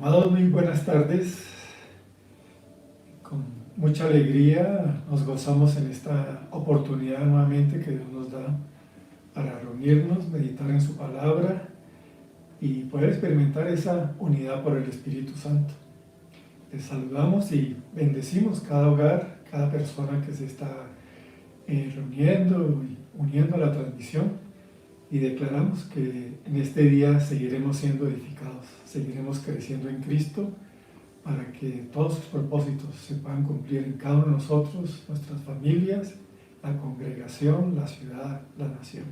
Amados, muy buenas tardes. Con mucha alegría nos gozamos en esta oportunidad nuevamente que Dios nos da para reunirnos, meditar en su palabra y poder experimentar esa unidad por el Espíritu Santo. Les saludamos y bendecimos cada hogar, cada persona que se está reuniendo y uniendo a la transmisión, y declaramos que en este día seguiremos siendo edificados, seguiremos creciendo en Cristo para que todos sus propósitos se puedan cumplir en cada uno de nosotros, nuestras familias, la congregación, la ciudad, la nación.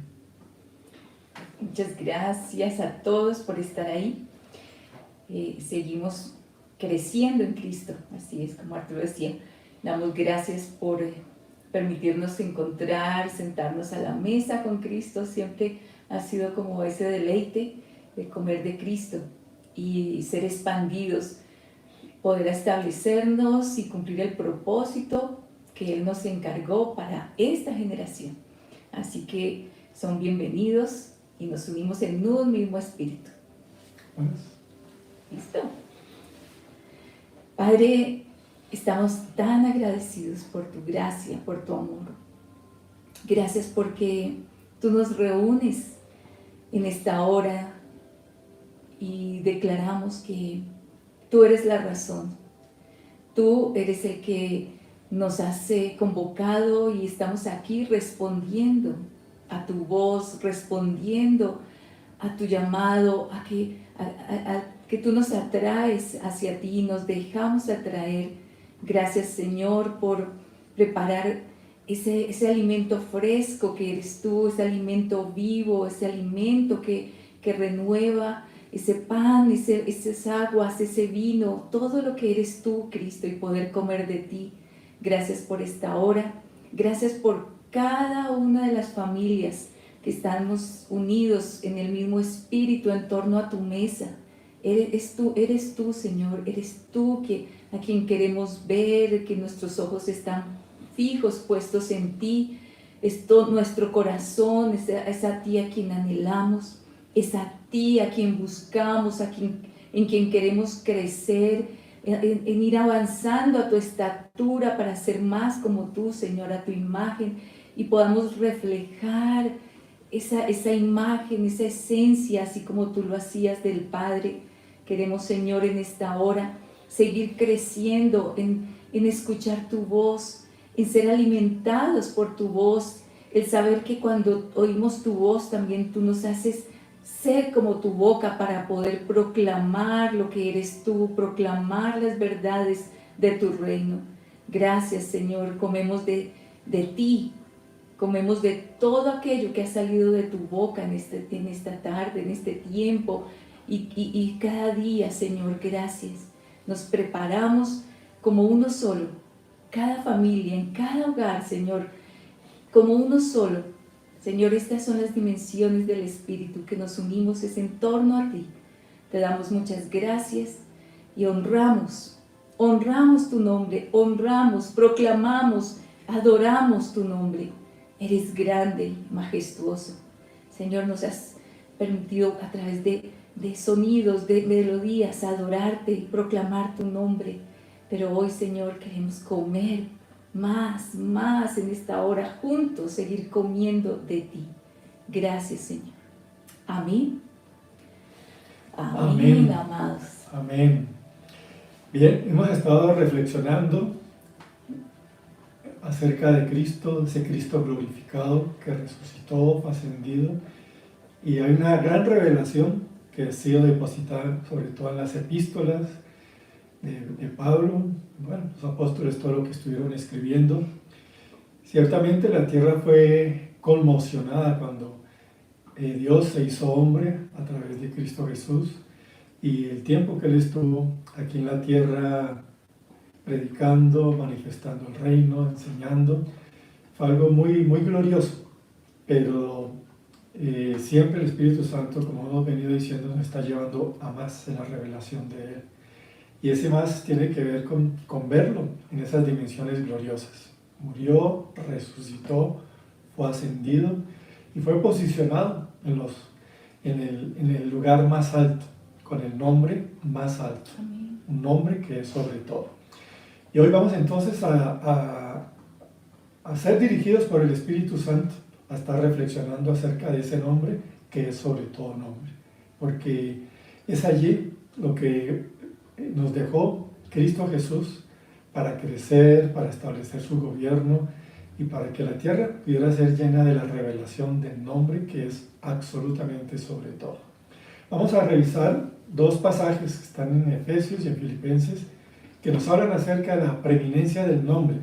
Muchas gracias a todos por estar ahí. Seguimos creciendo en Cristo, así es como Arturo decía. Damos gracias por permitirnos encontrar, sentarnos a la mesa con Cristo. Siempre ha sido como ese deleite de comer de Cristo y ser expandidos, poder establecernos y cumplir el propósito que Él nos encargó para esta generación. Así que son bienvenidos y nos unimos en un mismo espíritu. ¿Listo? Padre, estamos tan agradecidos por tu gracia, por tu amor. Gracias porque tú nos reúnes en esta hora y declaramos que tú eres la razón. Tú eres el que nos has convocado y estamos aquí respondiendo a tu voz, respondiendo a tu llamado, a que tú nos atraes hacia ti, nos dejamos atraer. Gracias, Señor, por preparar ese alimento fresco que eres tú, ese alimento vivo, ese alimento que renueva, ese pan, esas aguas, ese vino, todo lo que eres tú, Cristo, y poder comer de ti. Gracias por esta hora, gracias por cada una de las familias que estamos unidos en el mismo espíritu en torno a tu mesa. Eres tú, Señor, eres tú a quien queremos ver, que nuestros ojos están fijos, puestos en ti. Nuestro corazón es a ti a quien anhelamos, es a ti a quien buscamos, en quien queremos crecer, en ir avanzando a tu estatura para ser más como tú, Señor, a tu imagen, y podamos reflejar esa imagen, esa esencia, así como tú lo hacías del Padre. Queremos, Señor, en esta hora seguir creciendo en escuchar tu voz, en ser alimentados por tu voz, el saber que cuando oímos tu voz también tú nos haces ser como tu boca para poder proclamar lo que eres tú, proclamar las verdades de tu reino. Gracias, Señor, comemos de ti, comemos de todo aquello que ha salido de tu boca en esta tarde, en este tiempo, y cada día, Señor, gracias. Nos preparamos como uno solo, cada familia, en cada hogar, Señor, como uno solo. Señor, estas son las dimensiones del Espíritu que nos unimos, es en torno a ti. Te damos muchas gracias y honramos tu nombre, honramos, proclamamos, adoramos tu nombre. Eres grande y majestuoso. Señor, nos has permitido a través de sonidos, de melodías, adorarte y proclamar tu nombre. Pero hoy, Señor, queremos comer más en esta hora juntos, seguir comiendo de ti. Gracias, Señor. Amén. Amén, amados. Amén. Bien, hemos estado reflexionando acerca de Cristo, ese Cristo glorificado que resucitó, ascendido, y hay una gran revelación que ha sido depositada sobre todo en las epístolas de Pablo, los apóstoles, todo lo que estuvieron escribiendo. Ciertamente la tierra fue conmocionada cuando Dios se hizo hombre a través de Cristo Jesús, y el tiempo que Él estuvo aquí en la tierra predicando, manifestando el reino, enseñando, fue algo muy glorioso, pero siempre el Espíritu Santo, como hemos venido diciendo, nos está llevando a más en la revelación de Él. Y ese más tiene que ver con verlo en esas dimensiones gloriosas. Murió, resucitó, fue ascendido y fue posicionado en el lugar más alto, con el nombre más alto, Amén. un nombre que es sobre todo. Y hoy vamos entonces a ser dirigidos por el Espíritu Santo, a estar reflexionando acerca de ese nombre que es sobre todo nombre, porque es allí lo que nos dejó Cristo Jesús para crecer, para establecer su gobierno y para que la tierra pudiera ser llena de la revelación del nombre que es absolutamente sobre todo. Vamos a revisar dos pasajes que están en Efesios y en Filipenses que nos hablan acerca de la preeminencia del nombre,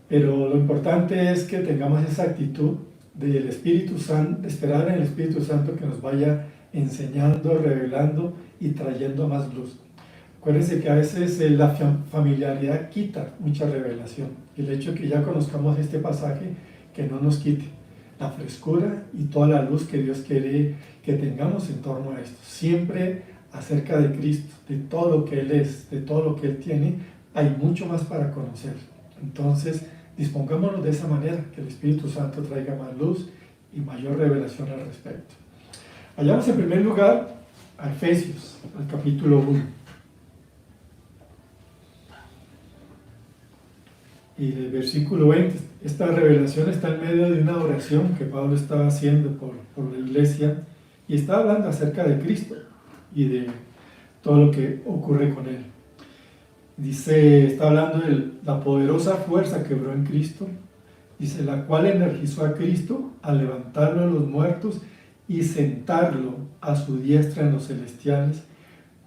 pero lo importante es que tengamos esa actitud del Espíritu Santo, de esperar en el Espíritu Santo que nos vaya enseñando, revelando y trayendo más luz. Acuérdense que a veces la familiaridad quita mucha revelación. El hecho de que ya conozcamos este pasaje, que no nos quite la frescura y toda la luz que Dios quiere que tengamos en torno a esto. Siempre acerca de Cristo, de todo lo que Él es, de todo lo que Él tiene, hay mucho más para conocer. Entonces, dispongámonos de esa manera, que el Espíritu Santo traiga más luz y mayor revelación al respecto. Vayamos en primer lugar a Efesios, al capítulo 1. Y del versículo 20, esta revelación está en medio de una oración que Pablo estaba haciendo por la iglesia y está hablando acerca de Cristo y de todo lo que ocurre con Él. Dice, está hablando de la poderosa fuerza que obró en Cristo, dice, la cual energizó a Cristo al levantarlo de los muertos y sentarlo a su diestra en los celestiales,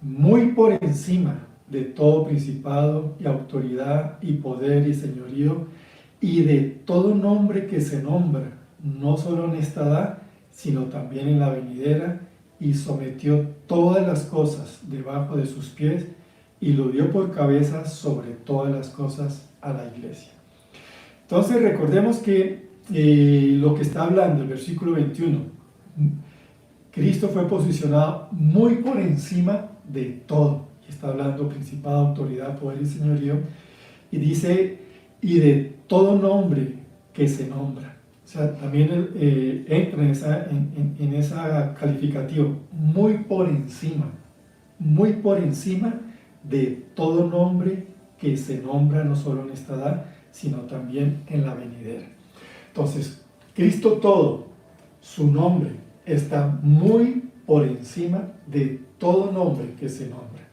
muy por encima de todo principado y autoridad y poder y señorío y de todo nombre que se nombra, no solo en esta edad, sino también en la venidera, y sometió todas las cosas debajo de sus pies y lo dio por cabeza sobre todas las cosas a la iglesia. Entonces recordemos que lo que está hablando el versículo 21, Cristo fue posicionado muy por encima de todo. Está hablando principado, autoridad, poder y señorío, y dice, y de todo nombre que se nombra. O sea, también entra en esa calificativo, muy por encima de todo nombre que se nombra, no solo en esta edad, sino también en la venidera. Entonces, Cristo todo, su nombre, está muy por encima de todo nombre que se nombra.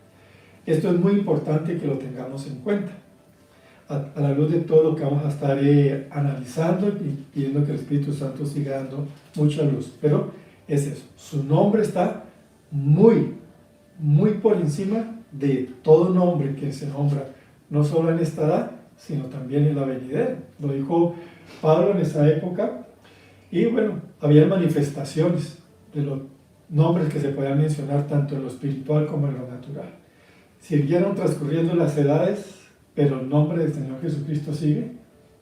Esto es muy importante que lo tengamos en cuenta, a la luz de todo lo que vamos a estar analizando y pidiendo que el Espíritu Santo siga dando mucha luz. Pero es eso, su nombre está muy por encima de todo nombre que se nombra, no solo en esta edad, sino también en la venidera. Lo dijo Pablo en esa época, y bueno, había manifestaciones de los nombres que se podían mencionar tanto en lo espiritual como en lo natural. Siguieron transcurriendo las edades, pero el nombre del Señor Jesucristo sigue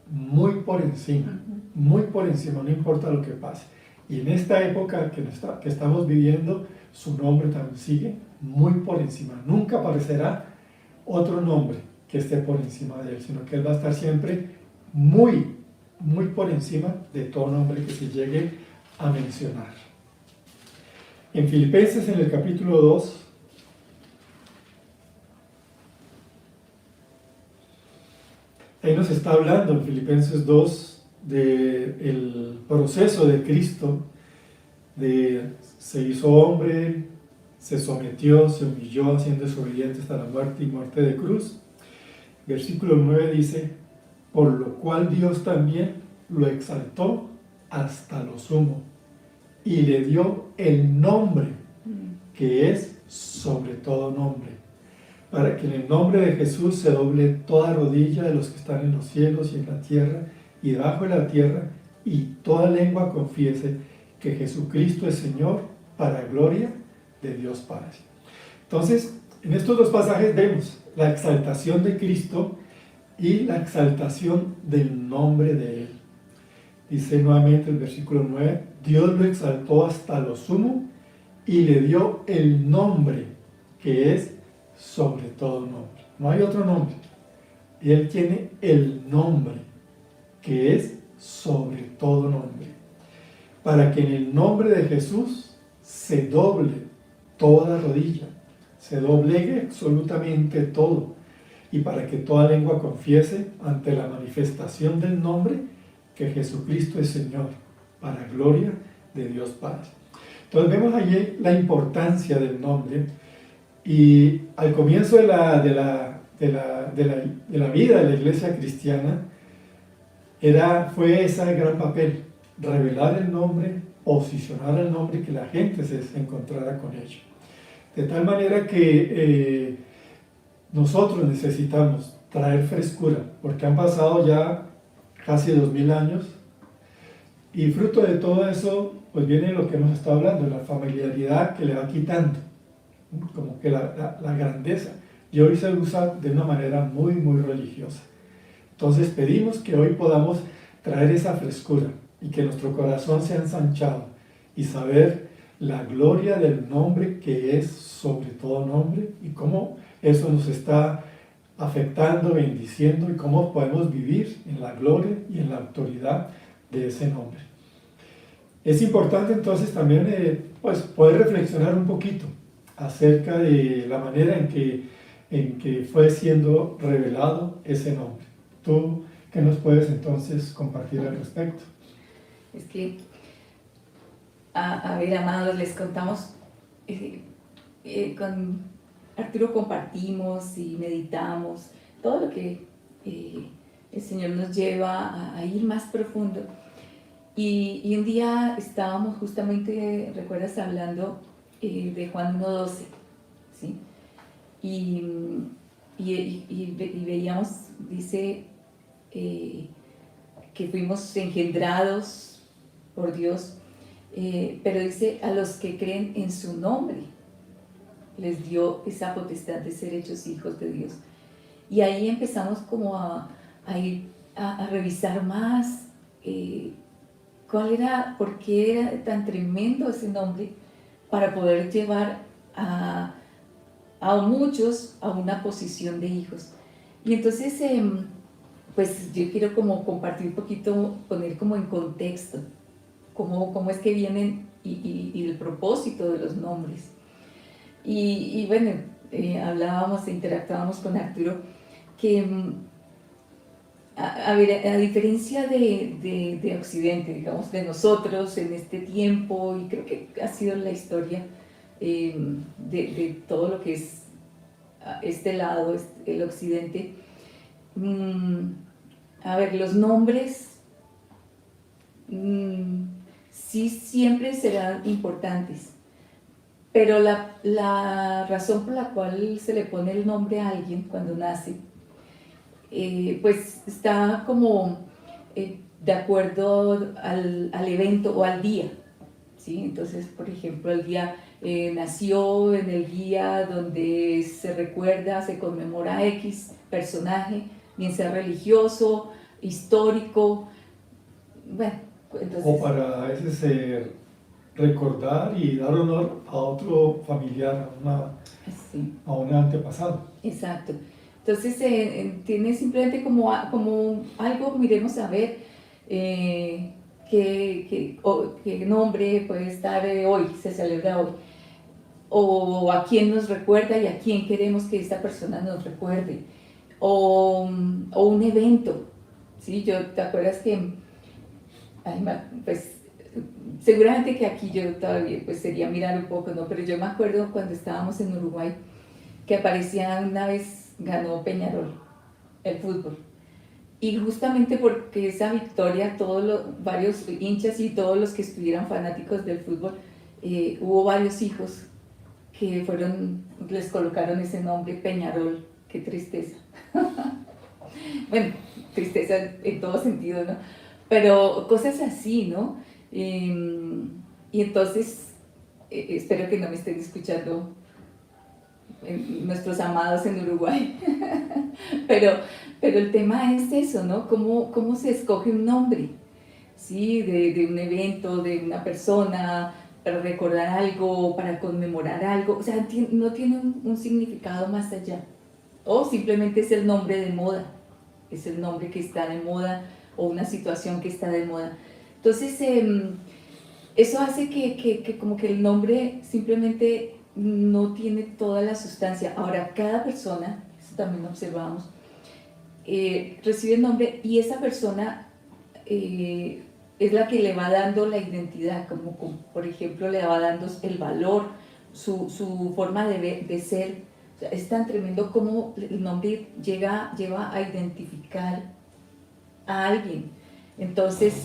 muy por encima, no importa lo que pase. Y en esta época que estamos viviendo, su nombre también sigue muy por encima. Nunca aparecerá otro nombre que esté por encima de Él, sino que Él va a estar siempre muy por encima de todo nombre que se llegue a mencionar. En Filipenses, en el capítulo 2, ahí nos está hablando en Filipenses 2 del proceso de Cristo, se hizo hombre, se sometió, se humilló, haciéndose obediente hasta la muerte y muerte de cruz. Versículo 9 dice, por lo cual Dios también lo exaltó hasta lo sumo y le dio el nombre que es sobre todo nombre, para que en el nombre de Jesús se doble toda rodilla de los que están en los cielos y en la tierra y debajo de la tierra, y toda lengua confiese que Jesucristo es Señor, para gloria de Dios Padre. Entonces, en estos dos pasajes vemos la exaltación de Cristo y la exaltación del nombre de Él. Dice nuevamente el versículo 9, Dios lo exaltó hasta lo sumo y le dio el nombre que es sobre todo nombre. No hay otro nombre. Y Él tiene el nombre que es sobre todo nombre, para que en el nombre de Jesús se doble toda rodilla se doblegue absolutamente todo y para que toda lengua confiese ante la manifestación del nombre que Jesucristo es Señor, para gloria de Dios Padre. Entonces vemos allí la importancia del nombre y al comienzo de la vida de la iglesia cristiana fue ese gran papel, revelar el nombre, posicionar el nombre y que la gente se encontrara con ello. De tal manera que nosotros necesitamos traer frescura, porque han pasado ya casi 2000 años y fruto de todo eso pues viene lo que hemos estado hablando, la familiaridad que le va quitando, ¿no? Como que la grandeza, y hoy se usa de una manera muy religiosa. Entonces pedimos que hoy podamos traer esa frescura y que nuestro corazón sea ensanchado y saber la gloria del nombre que es sobre todo nombre y cómo eso nos está afectando, bendiciendo y cómo podemos vivir en la gloria y en la autoridad de ese nombre. Es importante entonces también pues, poder reflexionar un poquito acerca de la manera en que fue siendo revelado ese nombre. ¿Tú qué nos puedes entonces compartir al respecto? Es que, a ver, amados, les contamos, con Arturo compartimos y meditamos todo lo que el Señor nos lleva a ir más profundo. Y un día estábamos justamente, ¿recuerdas? Hablando de Juan 1:12, ¿sí? Y veíamos, dice, que fuimos engendrados por Dios, pero dice, a los que creen en su nombre, les dio esa potestad de ser hechos hijos de Dios. Y ahí empezamos como a ir a revisar más por qué era tan tremendo ese nombre para poder llevar a muchos a una posición de hijos. Y entonces, pues yo quiero como compartir un poquito, poner como en contexto cómo es que vienen y el propósito de los nombres. Y bueno, hablábamos e interactuábamos con Arturo que, a diferencia de Occidente, digamos, de nosotros en este tiempo, y creo que ha sido la historia de todo lo que es este lado, el Occidente, los nombres sí siempre serán importantes, pero la razón por la cual se le pone el nombre a alguien cuando nace, pues está como de acuerdo al evento o al día, ¿sí? Entonces, por ejemplo, el día nació en el día donde se recuerda, se conmemora X personaje, bien sea religioso, histórico, bueno, entonces... O para a veces recordar y dar honor a otro familiar, sí. A un antepasado. Exacto. Entonces tiene simplemente como algo, miremos a ver qué nombre puede estar hoy, se celebra hoy, o a quién nos recuerda y a quién queremos que esta persona nos recuerde, o un evento, ¿sí? ¿Te acuerdas que, pues seguramente que aquí yo todavía pues sería mirar un poco, ¿no? Pero yo me acuerdo cuando estábamos en Uruguay que aparecía una vez, ganó Peñarol el fútbol, y justamente porque esa victoria, varios hinchas y todos los que estuvieran fanáticos del fútbol, hubo varios hijos que les colocaron ese nombre, Peñarol. Qué tristeza. Bueno, tristeza en todo sentido, ¿no? Pero cosas así, ¿no? Y entonces, espero que no me estén escuchando nuestros amados en Uruguay. pero el tema es eso, ¿no? ¿Cómo se escoge un nombre? ¿Sí? De un evento, de una persona, para recordar algo, para conmemorar algo. O sea, no tiene un significado más allá. O simplemente es el nombre de moda. Es el nombre que está de moda o una situación que está de moda. Entonces, eso hace que como que el nombre simplemente no tiene toda la sustancia. Ahora, cada persona, eso también lo observamos, recibe el nombre y esa persona es la que le va dando la identidad, como por ejemplo le va dando el valor, su forma de ser. O sea, es tan tremendo como el nombre lleva a identificar a alguien. Entonces,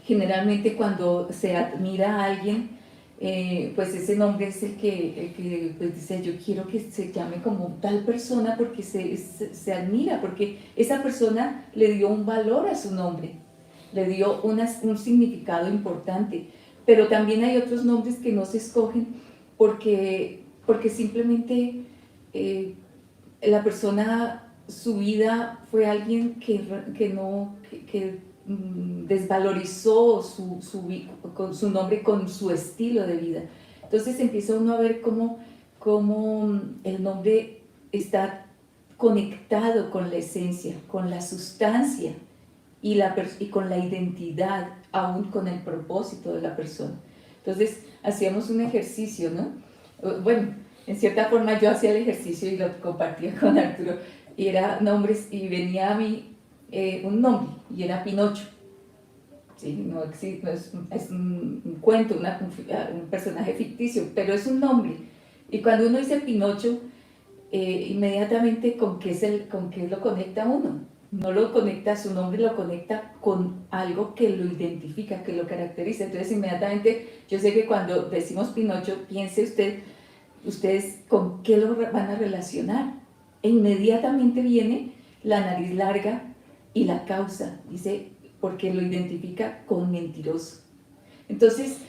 generalmente cuando se admira a alguien, pues ese nombre es el que pues dice, yo quiero que se llame como tal persona porque se admira, porque esa persona le dio un valor a su nombre, le dio un significado importante. Pero también hay otros nombres que no se escogen porque simplemente la persona, su vida fue alguien que desvalorizó con su nombre con su estilo de vida. Entonces empieza uno a ver cómo el nombre está conectado con la esencia, con la sustancia y con la identidad, aún con el propósito de la persona. Entonces hacíamos un ejercicio, ¿no? Bueno, en cierta forma yo hacía el ejercicio y lo compartía con Arturo, y era nombres, y venía a mí un nombre, y era Pinocho. ¿Sí? No es un cuento, un personaje ficticio, pero es un nombre. Y cuando uno dice Pinocho, inmediatamente ¿con qué lo conecta uno? No lo conecta a su nombre, lo conecta con algo que lo identifica, que lo caracteriza. Entonces inmediatamente, yo sé que cuando decimos Pinocho, piense ustedes con qué lo van a relacionar. E inmediatamente viene la nariz larga y la causa, dice, porque lo identifica con mentiroso. Entonces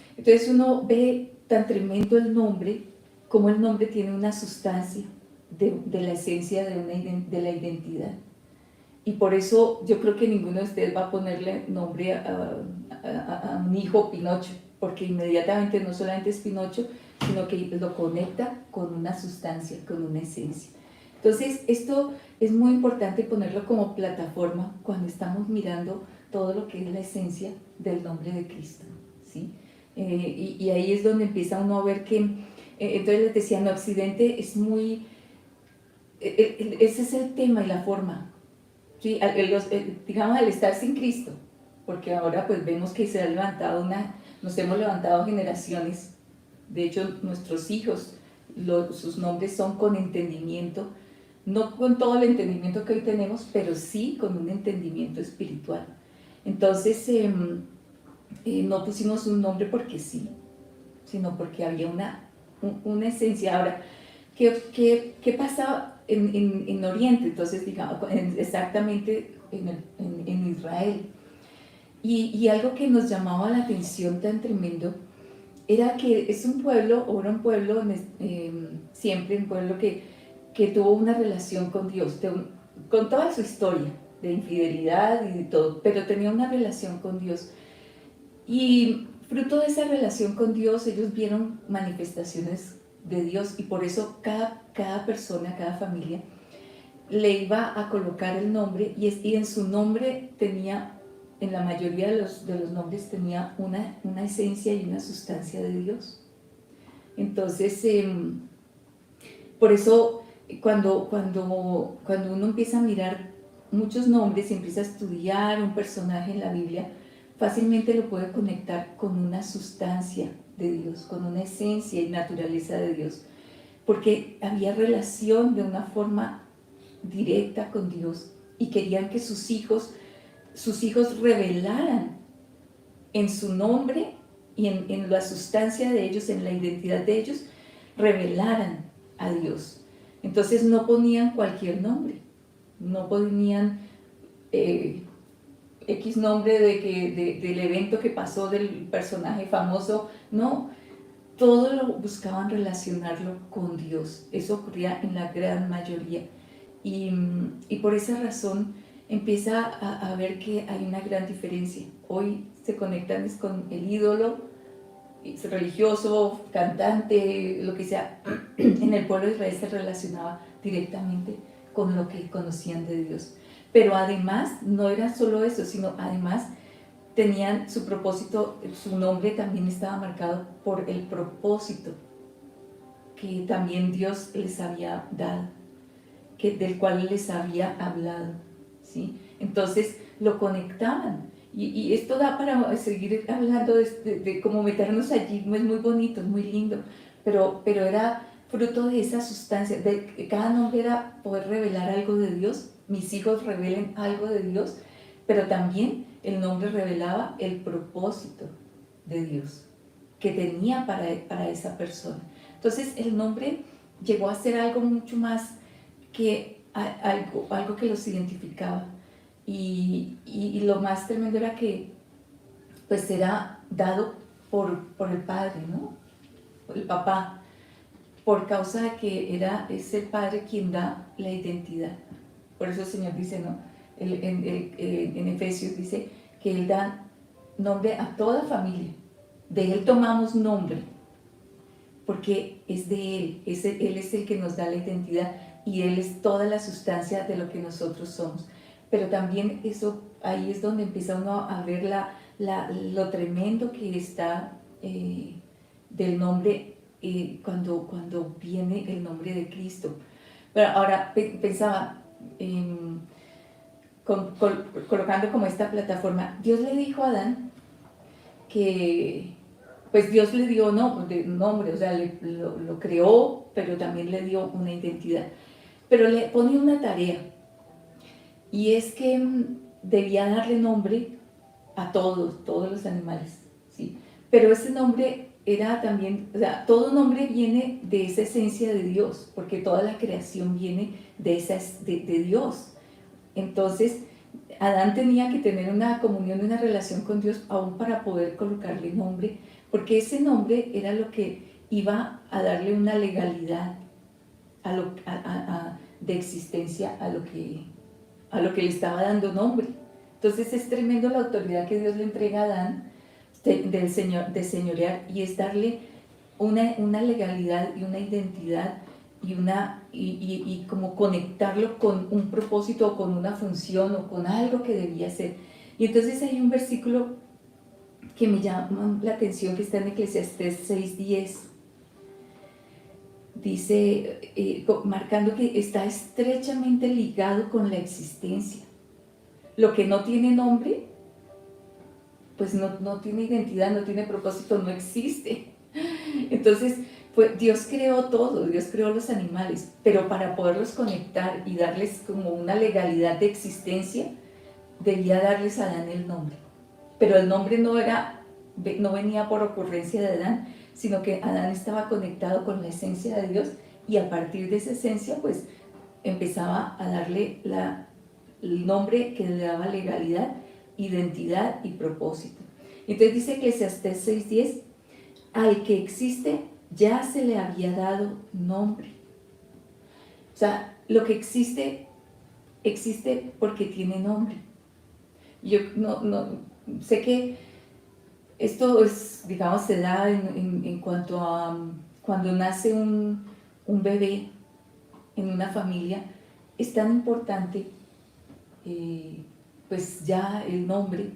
uno ve tan tremendo el nombre, como el nombre tiene una sustancia de la esencia de la identidad. Y por eso yo creo que ninguno de ustedes va a ponerle nombre a un hijo Pinocho, porque inmediatamente no solamente es Pinocho, sino que lo conecta con una sustancia, con una esencia. Entonces, esto es muy importante ponerlo como plataforma cuando estamos mirando todo lo que es la esencia del nombre de Cristo, ¿sí? Y ahí es donde empieza uno a ver que, entonces les decía, en Occidente es muy, ese es el tema y la forma, ¿sí? Digamos, al estar sin Cristo, porque ahora pues vemos que se ha levantado nos hemos levantado generaciones, de hecho nuestros hijos, sus nombres son con entendimiento, no con todo el entendimiento que hoy tenemos, pero sí con un entendimiento espiritual. Entonces, no pusimos un nombre porque sí, sino porque había una esencia. Ahora, ¿qué pasa en Oriente? Entonces, digamos, exactamente en Israel. Y algo que nos llamaba la atención tan tremendo era que es un pueblo, o era un pueblo, siempre un pueblo que tuvo una relación con Dios, con toda su historia de infidelidad y de todo, pero tenía una relación con Dios. Y fruto de esa relación con Dios, ellos vieron manifestaciones de Dios, y por eso cada persona, cada familia, le iba a colocar el nombre, y en su nombre tenía, en la mayoría de los nombres, tenía una esencia y una sustancia de Dios. Entonces, por eso cuando uno empieza a mirar muchos nombres y empieza a estudiar un personaje en la Biblia, fácilmente lo puede conectar con una sustancia de Dios, con una esencia y naturaleza de Dios, porque había relación de una forma directa con Dios, y querían que sus hijos revelaran en su nombre y en la sustancia de ellos, en la identidad de ellos, revelaran a Dios. Entonces no ponían cualquier nombre, no ponían X nombre del evento que pasó, del personaje famoso, no, todo lo buscaban relacionarlo con Dios. Eso ocurría en la gran mayoría, y por esa razón empieza a ver que hay una gran diferencia. Hoy se conectan con el ídolo religioso, cantante, lo que sea. En el pueblo de Israel se relacionaba directamente con lo que conocían de Dios. Pero además, no era solo eso, sino además tenían su propósito, su nombre también estaba marcado por el propósito que también Dios les había dado, del cual les había hablado, ¿sí? Entonces lo conectaban. Y esto da para seguir hablando de cómo meternos allí, es muy bonito, es muy lindo, pero era fruto de esa sustancia, de que cada nombre era poder revelar algo de Dios, mis hijos revelen algo de Dios, pero también el nombre revelaba el propósito de Dios que tenía para esa persona. Entonces el nombre llegó a ser algo mucho más que algo que los identificaba. Y lo más tremendo era que pues era dado por el padre, ¿no? El papá, por causa de que es el padre quien da la identidad. Por eso el Señor dice, ¿no? En Efesios dice que Él da nombre a toda familia. De Él tomamos nombre, porque es de Él. Él es el que nos da la identidad y Él es toda la sustancia de lo que nosotros somos. Pero también eso, ahí es donde empieza uno a ver lo tremendo que está del nombre cuando viene el nombre de Cristo. Pero ahora pensaba, colocando como esta plataforma, Dios le dijo a Adán que, pues Dios le dio nombre, o sea, lo creó, pero también le dio una identidad. Pero le pone una tarea, y es que debía darle nombre a todos los animales, ¿sí? Pero ese nombre era también, o sea, todo nombre viene de esa esencia de Dios, porque toda la creación viene de Dios. Entonces, Adán tenía que tener una comunión, una relación con Dios, aún para poder colocarle nombre, porque ese nombre era lo que iba a darle una legalidad de existencia a lo que le estaba dando nombre. Entonces es tremendo la autoridad que Dios le entrega a Adán de señorear, y es darle una legalidad y una identidad y como conectarlo con un propósito o con una función o con algo que debía ser. Y entonces hay un versículo que me llama la atención, que está en Eclesiastés 6:10. Dice, marcando que está estrechamente ligado con la existencia. Lo que no tiene nombre, pues no tiene identidad, no tiene propósito, no existe. Entonces, Dios creó todo, Dios creó los animales, pero para poderlos conectar y darles como una legalidad de existencia, debía darles a Adán el nombre. Pero el nombre no venía por ocurrencia de Adán, sino que Adán estaba conectado con la esencia de Dios, y a partir de esa esencia pues empezaba a darle el nombre que le daba legalidad, identidad y propósito. Entonces dice Eclesiastés 6:10, al que existe ya se le había dado nombre. O sea, lo que existe porque tiene nombre. Yo no sé que esto es, digamos, se da en cuanto a cuando nace un bebé en una familia. Es tan importante pues ya el nombre,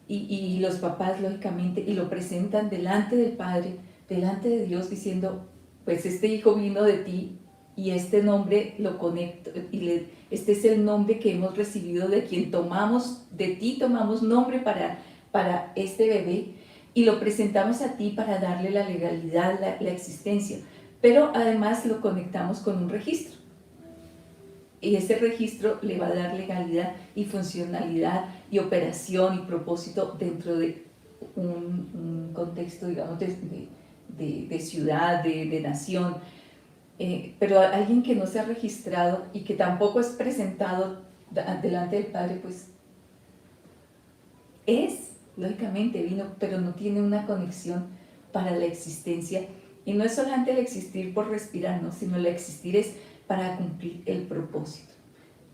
y los papás lógicamente, y lo presentan delante del Padre, delante de Dios, diciendo, pues este hijo vino de ti, y este nombre lo conecto, este es el nombre que hemos recibido de ti tomamos nombre para este bebé, y lo presentamos a ti para darle la legalidad, la existencia, pero además lo conectamos con un registro, y ese registro le va a dar legalidad y funcionalidad y operación y propósito dentro de un contexto, digamos, de ciudad, de nación. Pero alguien que no se ha registrado y que tampoco es presentado delante del Padre, pues lógicamente vino, pero no tiene una conexión para la existencia. Y no es solamente el existir por respirar, ¿no? Sino el existir es para cumplir el propósito,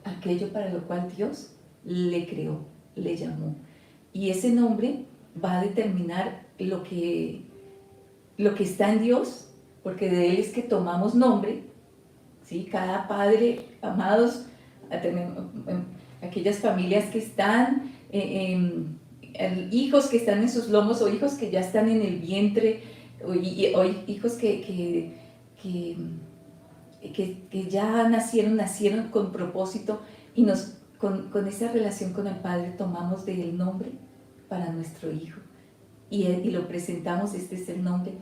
aquello para lo cual Dios le creó, le llamó. Y ese nombre va a determinar lo que está en Dios, porque de Él es que tomamos nombre, ¿sí? Cada padre, amados, aquellas familias que están, hijos que están en sus lomos, o hijos que ya están en el vientre, o hijos que que, que ya nacieron con propósito y con esa relación con el Padre tomamos del nombre para nuestro hijo y lo presentamos, este es el nombre.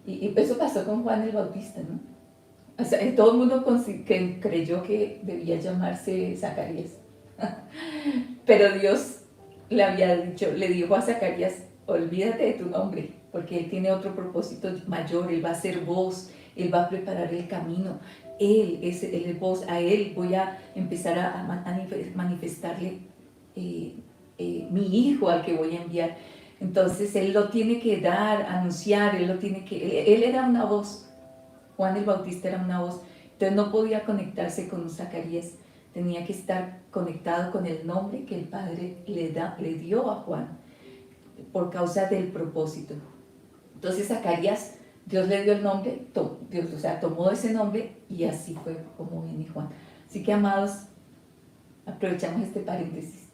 Y eso pasó con Juan el Bautista, ¿no? O sea, todo el mundo que creyó que debía llamarse Zacarías. Pero Dios le dijo a Zacarías, olvídate de tu nombre, porque Él tiene otro propósito mayor, Él va a ser voz, Él va a preparar el camino, Él es voz, a Él voy a empezar a manifestarle mi hijo al que voy a enviar. Entonces Él lo tiene que dar, anunciar, Él era una voz. Juan el Bautista era una voz, entonces no podía conectarse con un Zacarías, tenía que estar conectado con el nombre que el Padre le dio a Juan por causa del propósito. Entonces Zacarías, Dios le dio el nombre, tomó ese nombre y así fue como viene Juan. Así que, amados, aprovechamos este paréntesis,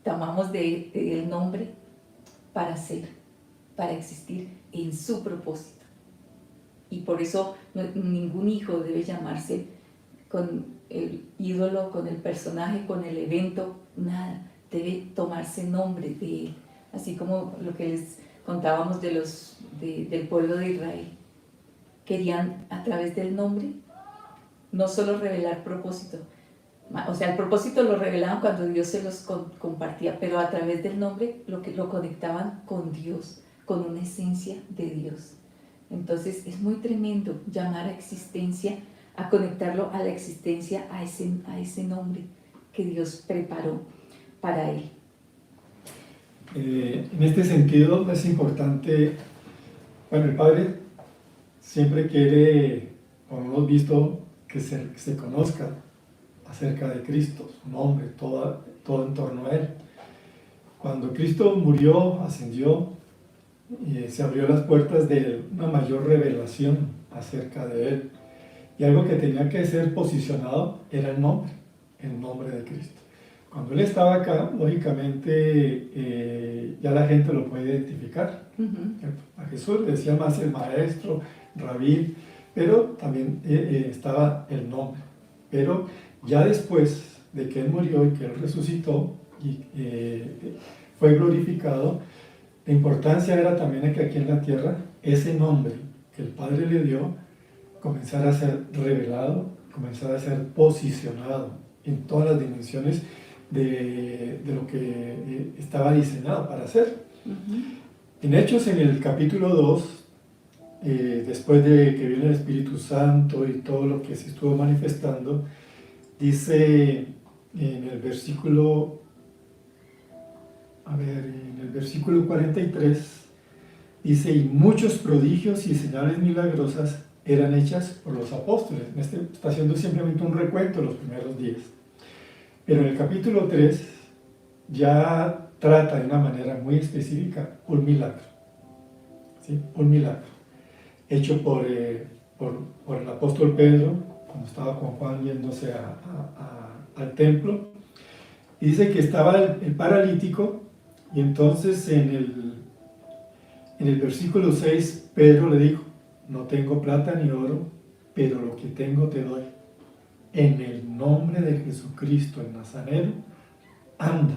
tomamos del nombre para ser, para existir en su propósito. Y por eso ningún hijo debe llamarse con el ídolo, con el personaje, con el evento, nada. Debe tomarse nombre de él. Así como lo que les contábamos del pueblo de Israel. Querían a través del nombre no solo revelar propósito. O sea, el propósito lo revelaban cuando Dios se los compartía, pero a través del nombre lo conectaban con Dios, con una esencia de Dios. Entonces es muy tremendo llamar a existencia, a conectarlo a la existencia, a ese nombre que Dios preparó para él. En este sentido es importante, bueno, el Padre siempre quiere, como hemos visto, que se conozca acerca de Cristo, su nombre, todo en torno a Él. Cuando Cristo murió, ascendió, se abrió las puertas de una mayor revelación acerca de Él. Y algo que tenía que ser posicionado era el nombre de Cristo. Cuando Él estaba acá, lógicamente ya la gente lo puede identificar. A Jesús le decía más el maestro, rabí, pero también estaba el nombre. Pero ya después de que Él murió y que Él resucitó y fue glorificado, la importancia era también que aquí en la tierra ese nombre que el Padre le dio comenzara a ser revelado, comenzara a ser posicionado en todas las dimensiones de lo que estaba diseñado para hacer. En Hechos, en el capítulo 2, después de que viene el Espíritu Santo y todo lo que se estuvo manifestando, dice en el versículo 43, dice, y muchos prodigios y señales milagrosas eran hechas por los apóstoles. Está haciendo simplemente un recuento de los primeros días. Pero en el capítulo 3 ya trata de una manera muy específica un milagro. ¿Sí? Un milagro hecho por el apóstol Pedro, cuando estaba con Juan yéndose al templo. Y dice que estaba el paralítico, y entonces en el versículo 6 Pedro le dijo, no tengo plata ni oro, pero lo que tengo te doy. En el nombre de Jesucristo el Nazareno, anda.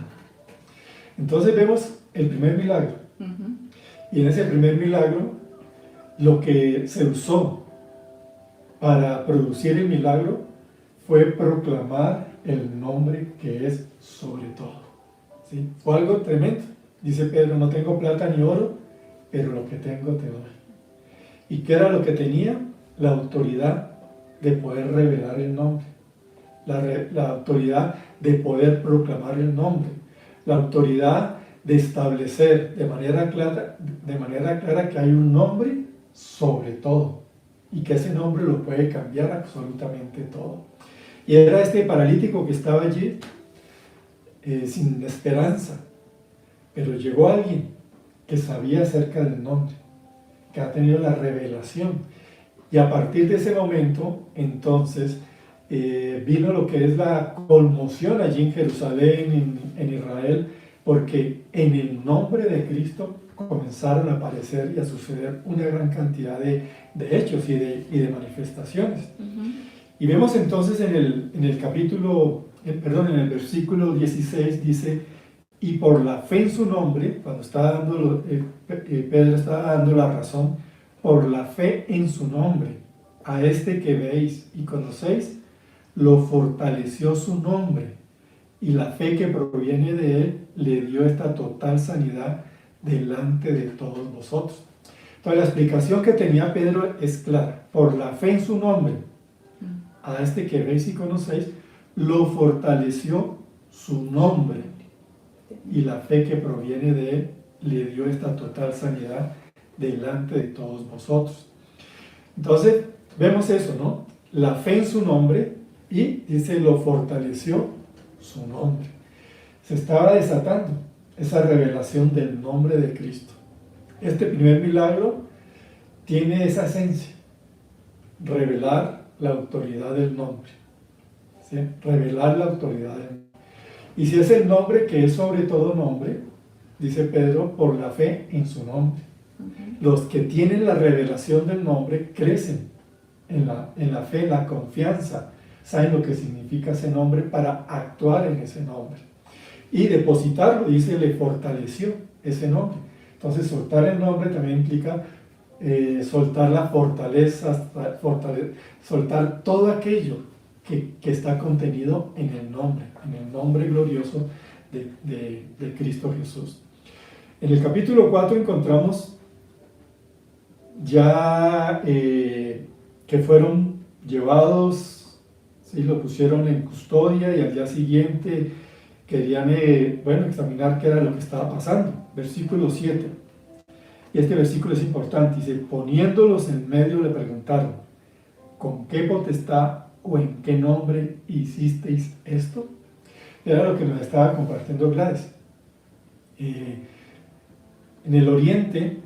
Entonces vemos el primer milagro. Y en ese primer milagro, lo que se usó para producir el milagro fue proclamar el nombre que es sobre todo. ¿Sí? Fue algo tremendo. Dice Pedro, no tengo plata ni oro, pero lo que tengo te doy. ¿Y qué era lo que tenía? La autoridad de poder revelar el nombre, la autoridad de poder proclamar el nombre, la autoridad de establecer de manera clara que hay un nombre sobre todo y que ese nombre lo puede cambiar absolutamente todo. Y era este paralítico que estaba allí sin esperanza, pero llegó alguien que sabía acerca del nombre, que ha tenido la revelación, y a partir de ese momento entonces vino lo que es la conmoción allí en Jerusalén, en Israel, porque en el nombre de Cristo comenzaron a aparecer y a suceder una gran cantidad de hechos y de manifestaciones. Y vemos entonces en el versículo 16 dice, y por la fe en su nombre, cuando Pedro está dando la razón, por la fe en su nombre, a este que veis y conocéis, lo fortaleció su nombre, y la fe que proviene de él le dio esta total sanidad delante de todos vosotros. Entonces la explicación que tenía Pedro es clara. Por la fe en su nombre, a este que veis y conocéis, lo fortaleció su nombre, y la fe que proviene de él le dio esta total sanidad delante de todos vosotros. Entonces vemos eso, ¿no? La fe en su nombre, y dice, lo fortaleció su nombre. Se estaba desatando esa revelación del nombre de Cristo. Este primer milagro tiene esa esencia, revelar la autoridad del nombre, ¿sí? Revelar la autoridad del nombre. Y si es el nombre que es sobre todo nombre, dice Pedro, por la fe en su nombre. Los que tienen la revelación del nombre crecen en la fe, en la confianza, saben lo que significa ese nombre para actuar en ese nombre. Y depositarlo, dice, le fortaleció ese nombre. Entonces soltar el nombre también implica soltar la fortaleza, soltar todo aquello que está contenido en el nombre glorioso de Cristo Jesús. En el capítulo 4 encontramos ya que fueron llevados, ¿sí? Lo pusieron en custodia y al día siguiente querían examinar qué era lo que estaba pasando. Versículo 7. Y este versículo es importante. Dice, poniéndolos en medio le preguntaron, ¿con qué potestad o en qué nombre hicisteis esto? Era lo que nos estaba compartiendo Gladys. En el Oriente,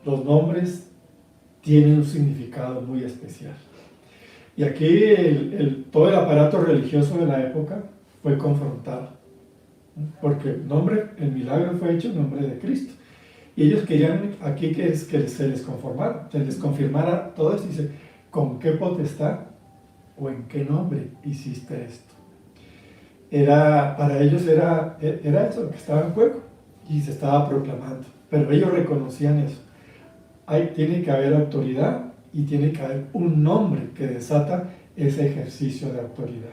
los nombres tienen un significado muy especial. Y aquí todo el aparato religioso de la época fue confrontado, porque el milagro fue hecho en nombre de Cristo. Y ellos querían aquí que se les conformara, se les confirmara todo esto. Dice, ¿con qué potestad o en qué nombre hiciste esto? Para ellos era eso lo que estaba en juego y se estaba proclamando. Pero ellos reconocían eso. Tiene que haber autoridad y tiene que haber un nombre que desata ese ejercicio de autoridad.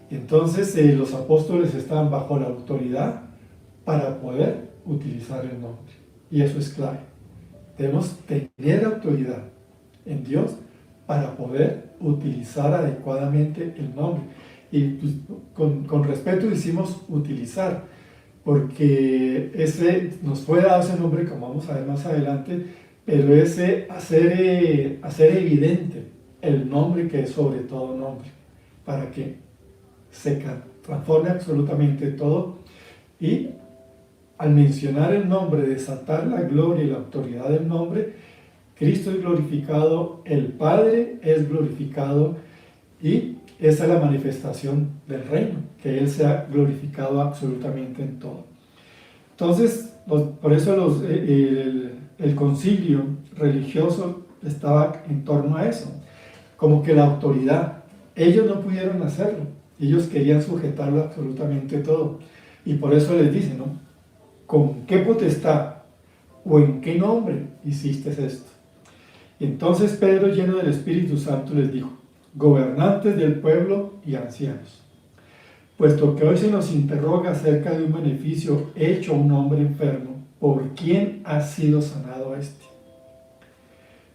Y entonces los apóstoles estaban bajo la autoridad para poder utilizar el nombre. Y eso es clave. Debemos tener autoridad en Dios para poder utilizar adecuadamente el nombre. Y pues, con respeto decimos utilizar, porque nos fue dado ese nombre, como vamos a ver más adelante, pero ese hacer evidente el nombre que es sobre todo nombre, para que se transforme absolutamente todo. Y al mencionar el nombre, desatar la gloria y la autoridad del nombre, Cristo es glorificado, el Padre es glorificado, y esa es la manifestación del reino, que Él sea glorificado absolutamente en todo. Entonces, por eso el concilio religioso estaba en torno a eso, como que la autoridad, ellos no pudieron hacerlo, ellos querían sujetarlo absolutamente todo, y por eso les dicen, ¿no? ¿Con qué potestad o en qué nombre hiciste esto? Y entonces Pedro, lleno del Espíritu Santo, les dijo, gobernantes del pueblo y ancianos, puesto que hoy se nos interroga acerca de un beneficio hecho a un hombre enfermo, ¿por quién ha sido sanado este?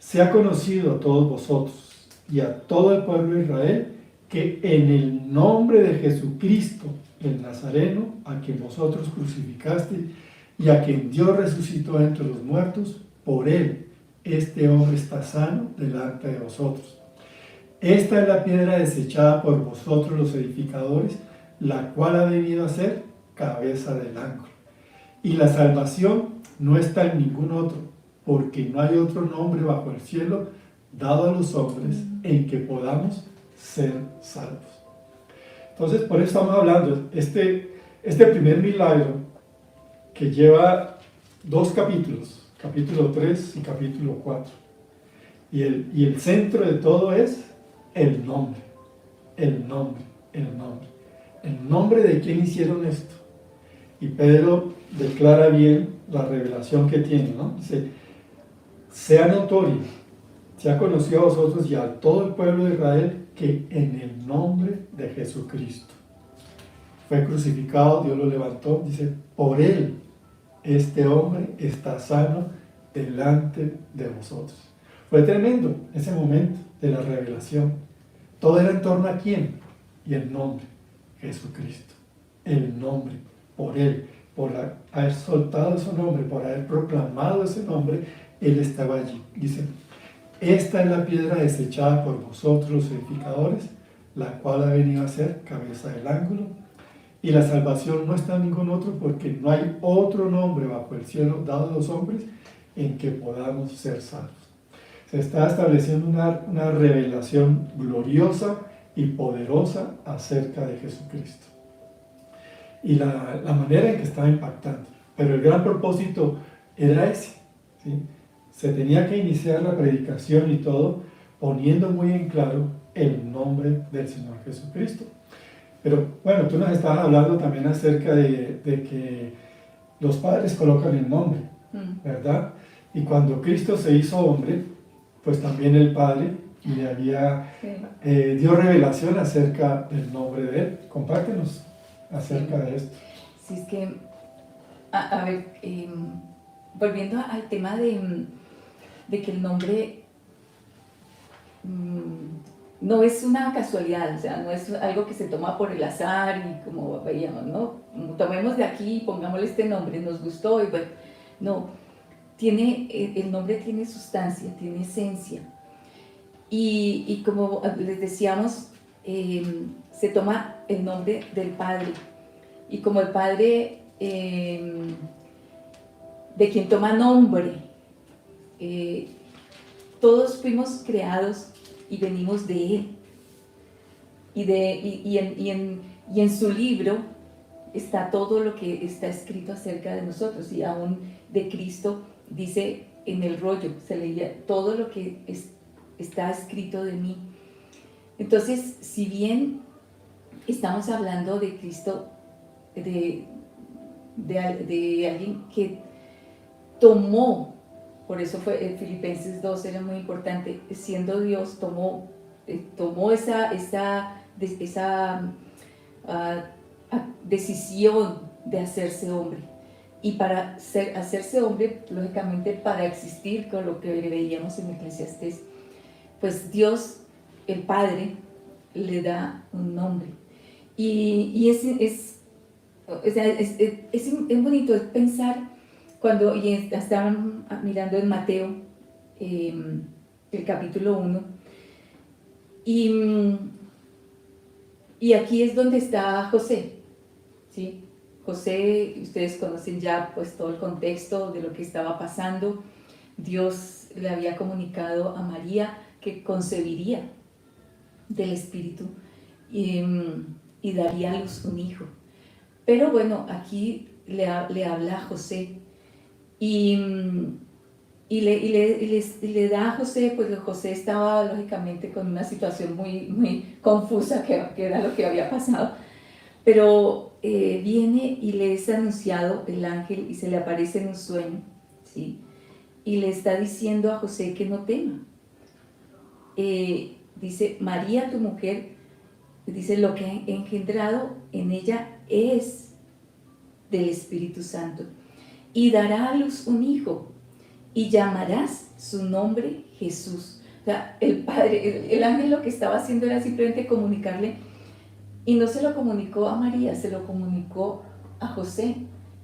Se ha conocido a todos vosotros y a todo el pueblo de Israel que en el nombre de Jesucristo, el Nazareno, a quien vosotros crucificasteis y a quien Dios resucitó entre los muertos, por él este hombre está sano delante de vosotros. Esta es la piedra desechada por vosotros los edificadores, la cual ha venido a ser cabeza del ángulo. Y la salvación no está en ningún otro, porque no hay otro nombre bajo el cielo dado a los hombres en que podamos ser salvos. Entonces, por eso estamos hablando, este primer milagro que lleva 2 capítulos, capítulo 3 y capítulo 4. Y el centro de todo es el nombre, el nombre, el nombre. El nombre de quién hicieron esto. Y Pedro declara bien la revelación que tiene, ¿no? Dice, sea notorio, sea conocido a vosotros y a todo el pueblo de Israel que en el nombre de Jesucristo fue crucificado, Dios lo levantó, dice, por él este hombre está sano delante de vosotros. Fue tremendo ese momento de la revelación. Todo era en torno a quién y el nombre, Jesucristo. El nombre, por él, por haber soltado ese nombre, por haber proclamado ese nombre, él estaba allí. Dice, esta es la piedra desechada por vosotros los edificadores, la cual ha venido a ser cabeza del ángulo. Y la salvación no está en ningún otro, porque no hay otro nombre bajo el cielo dado a los hombres en que podamos ser salvos. Se está estableciendo una revelación gloriosa y poderosa acerca de Jesucristo. Y la manera en que estaba impactando. Pero el gran propósito era ese, ¿sí? Se tenía que iniciar la predicación y todo poniendo muy en claro el nombre del Señor Jesucristo. Pero bueno, tú nos estabas hablando también acerca de que los padres colocan el nombre, ¿verdad? Y cuando Cristo se hizo hombre, pues también el Padre le había dio revelación acerca del nombre de él. Compártenos acerca de esto. Sí, es que, a ver, volviendo al tema de que el nombre no es una casualidad, o sea, no es algo que se toma por el azar y como veíamos, ¿no? Tomemos de aquí y pongámosle este nombre, nos gustó y bueno, no, el nombre tiene sustancia, tiene esencia y como les decíamos, se toma el nombre del Padre y como el Padre de quien toma nombre, todos fuimos creados y venimos de Él. Y en su libro está todo lo que está escrito acerca de nosotros. Y aún de Cristo dice en el rollo, se leía todo lo que está escrito de mí. Entonces, si bien estamos hablando de Cristo, de alguien que tomó, por eso fue Filipenses 2 era muy importante, siendo Dios, tomó esa decisión de hacerse hombre. Y para hacerse hombre, lógicamente para existir, con lo que veíamos en Eclesiastés, pues Dios, el Padre, le da un nombre. Y es bonito pensar cuando estaban mirando en Mateo, el capítulo 1, y aquí es donde está José, ¿sí? José, ustedes conocen ya pues todo el contexto de lo que estaba pasando. Dios le había comunicado a María que concebiría del Espíritu y daría a luz un hijo. Pero bueno, aquí le habla a José y le da a José, pues José estaba lógicamente con una situación muy, muy confusa, que era lo que había pasado, pero viene y le es anunciado el ángel y se le aparece en un sueño, ¿sí? Y le está diciendo a José que no tema. Dice, María, tu mujer, dice, lo que ha engendrado en ella es del Espíritu Santo, y dará a luz un hijo, y llamarás su nombre Jesús. O sea, el Padre, el ángel lo que estaba haciendo era simplemente comunicarle, y no se lo comunicó a María, se lo comunicó a José,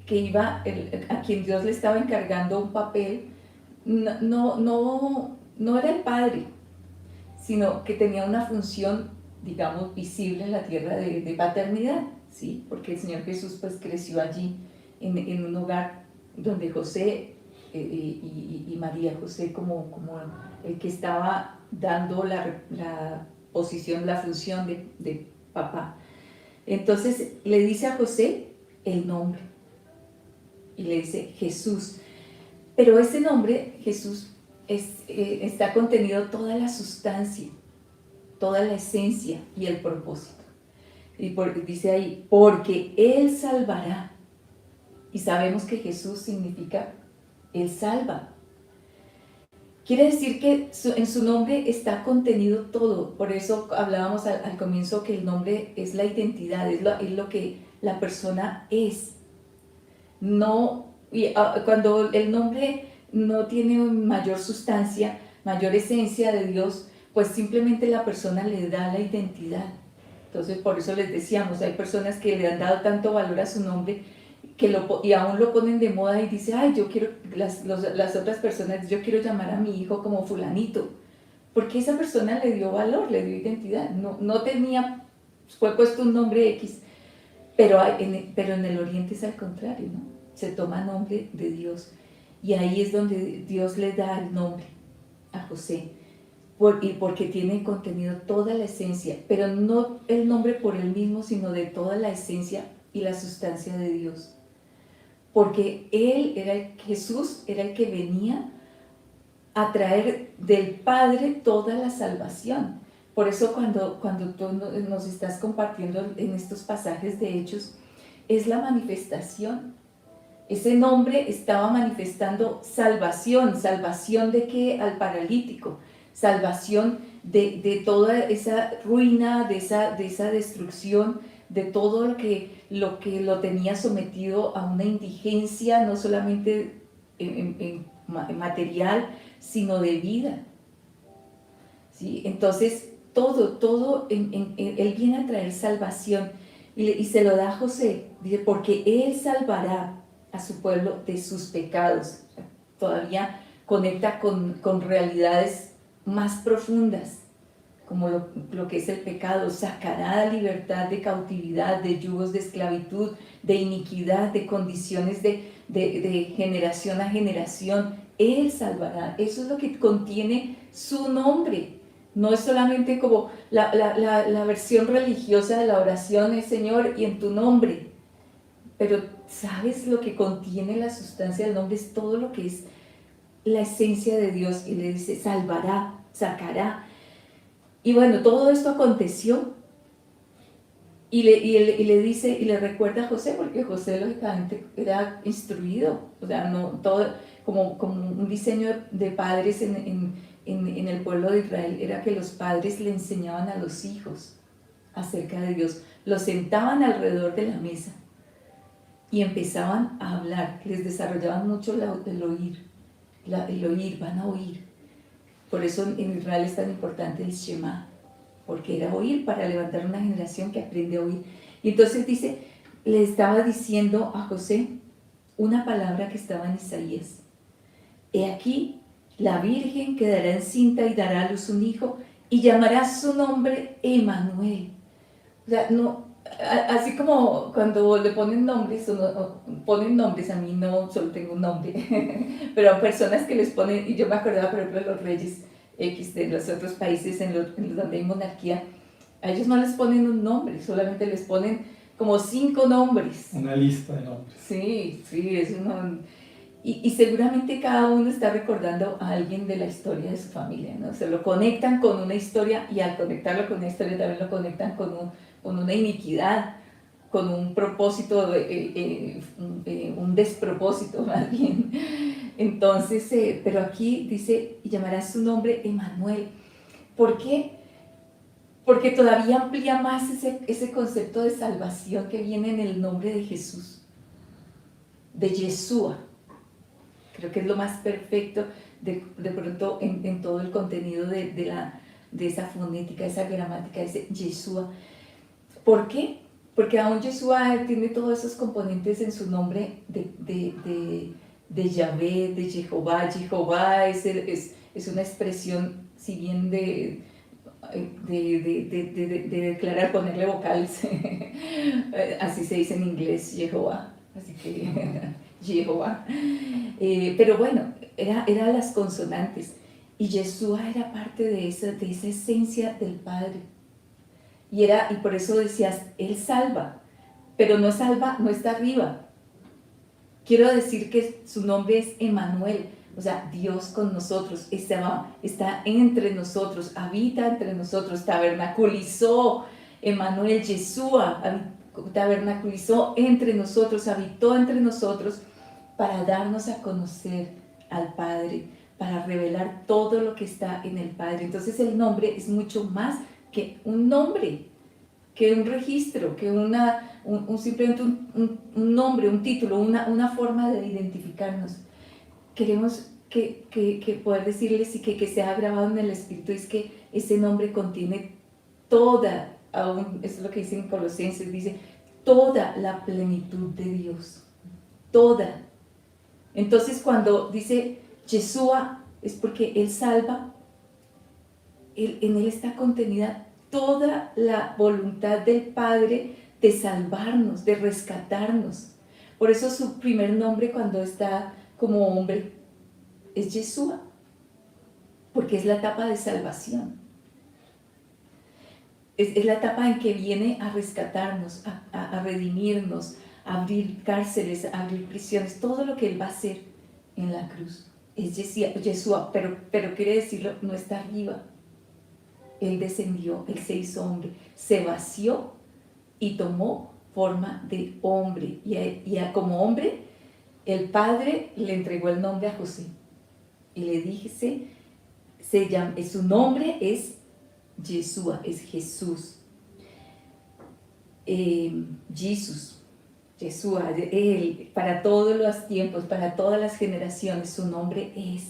que a quien Dios le estaba encargando un papel. No era el Padre, sino que tenía una función, digamos, visible en la tierra de paternidad, ¿sí? Porque el Señor Jesús pues creció allí, en un hogar donde José y María, José como el que estaba dando la posición, la función de papá. Entonces le dice a José el nombre. y le dice Jesús. Pero ese nombre, Jesús, está contenido toda la sustancia, toda la esencia y el propósito. Y dice ahí, porque Él salvará. Y sabemos que Jesús significa Él salva. Quiere decir que en su nombre está contenido todo. Por eso hablábamos al comienzo que el nombre es la identidad, es lo que la persona es. Cuando el nombre no tiene mayor sustancia, mayor esencia de Dios, pues simplemente la persona le da la identidad. Entonces, por eso les decíamos, hay personas que le han dado tanto valor a su nombre y aún lo ponen de moda y dicen, ay, yo quiero, las otras personas, yo quiero llamar a mi hijo como fulanito, porque esa persona le dio valor, le dio identidad, no tenía, fue puesto un nombre X, pero en el Oriente es al contrario, ¿no? Se toma nombre de Dios, y ahí es donde Dios le da el nombre a José, porque tiene contenido toda la esencia, pero no el nombre por él mismo, sino de toda la esencia y la sustancia de Dios. Porque Jesús era el que venía a traer del Padre toda la salvación. Por eso cuando tú nos estás compartiendo en estos pasajes de Hechos, es la manifestación. Ese nombre estaba manifestando salvación. ¿Salvación de qué? Al paralítico. Salvación de toda esa ruina, de esa destrucción, de todo lo que lo tenía sometido a una indigencia, no solamente en material, sino de vida. ¿Sí? Entonces, todo Él viene a traer salvación y se lo da a José, dice, porque Él salvará a su pueblo de sus pecados. Todavía conecta con realidades más profundas, como lo que es el pecado, sacará a libertad de cautividad, de yugos de esclavitud, de iniquidad, de condiciones de generación a generación. Él salvará. Eso es lo que contiene su nombre. No es solamente como la versión religiosa de la oración, es Señor y en tu nombre. Pero ¿sabes lo que contiene la sustancia del nombre? Es todo lo que es la esencia de Dios. Y le dice, salvará, sacará. Y bueno, todo esto aconteció y le dice, y le recuerda a José, porque José lógicamente era instruido, o sea, no, todo, como un diseño de padres en el pueblo de Israel, era que los padres le enseñaban a los hijos acerca de Dios, los sentaban alrededor de la mesa y empezaban a hablar, les desarrollaban mucho el oír, van a oír. Por eso en Israel es tan importante el Shema, porque era oír para levantar una generación que aprende a oír. Y entonces dice, le estaba diciendo a José una palabra que estaba en Isaías. He aquí, la Virgen quedará encinta y dará a luz un hijo y llamará su nombre Emmanuel. O sea, no, así como cuando le ponen nombres, a mí no solo tengo un nombre, pero a personas que les ponen, y yo me acordaba por ejemplo de los reyes X de los otros países en donde hay monarquía, a ellos no les ponen un nombre, solamente les ponen como 5 nombres. Una lista de nombres. Sí, es y seguramente cada uno está recordando a alguien de la historia de su familia, ¿no? Se lo conectan con una historia y al conectarlo con una historia también lo conectan con una iniquidad, con un propósito, un despropósito más bien. Entonces, pero aquí dice, y llamará su nombre Emmanuel. ¿Por qué? Porque todavía amplía más ese concepto de salvación que viene en el nombre de Jesús, de Yeshua. Creo que es lo más perfecto de pronto en todo el contenido de esa fonética, esa gramática, ese Yeshua. ¿Por qué? Porque aún Yeshua tiene todos esos componentes en su nombre de Yahvé, de Jehová. Jehová es una expresión, si bien de declarar, ponerle vocales, así se dice en inglés, Jehová, así que Jehová. Pero bueno, eran las consonantes, y Yeshua era parte de esa esencia del Padre. Y por eso decías, Él salva, pero no salva, no está arriba. quiero decir que su nombre es Emmanuel, o sea, Dios con nosotros, está entre nosotros, habita entre nosotros, tabernaculizó, Emmanuel, Yeshua, tabernaculizó entre nosotros, habitó entre nosotros para darnos a conocer al Padre, para revelar todo lo que está en el Padre. Entonces el nombre es mucho más que un nombre, que un registro, que simplemente un nombre, un título, una forma de identificarnos. Queremos que poder decirles y que sea grabado en el Espíritu, es que ese nombre contiene toda, aún es lo que dice en Colosenses, dice, toda la plenitud de Dios, toda. Entonces cuando dice Yeshua, es porque Él salva, en Él está contenida toda la voluntad del Padre de salvarnos, de rescatarnos. Por eso su primer nombre cuando está como hombre es Yeshua, porque es la etapa de salvación. Es la etapa en que viene a rescatarnos, a redimirnos, a abrir cárceles, a abrir prisiones, todo lo que Él va a hacer en la cruz. Es Yeshua, pero quiere decirlo, no está arriba. Él descendió, Él se hizo hombre, se vació y tomó forma de hombre. Como hombre, el Padre le entregó el nombre a José y le dice, su nombre es Yeshua, es Jesús. Yeshua, Él, para todos los tiempos, para todas las generaciones, su nombre es.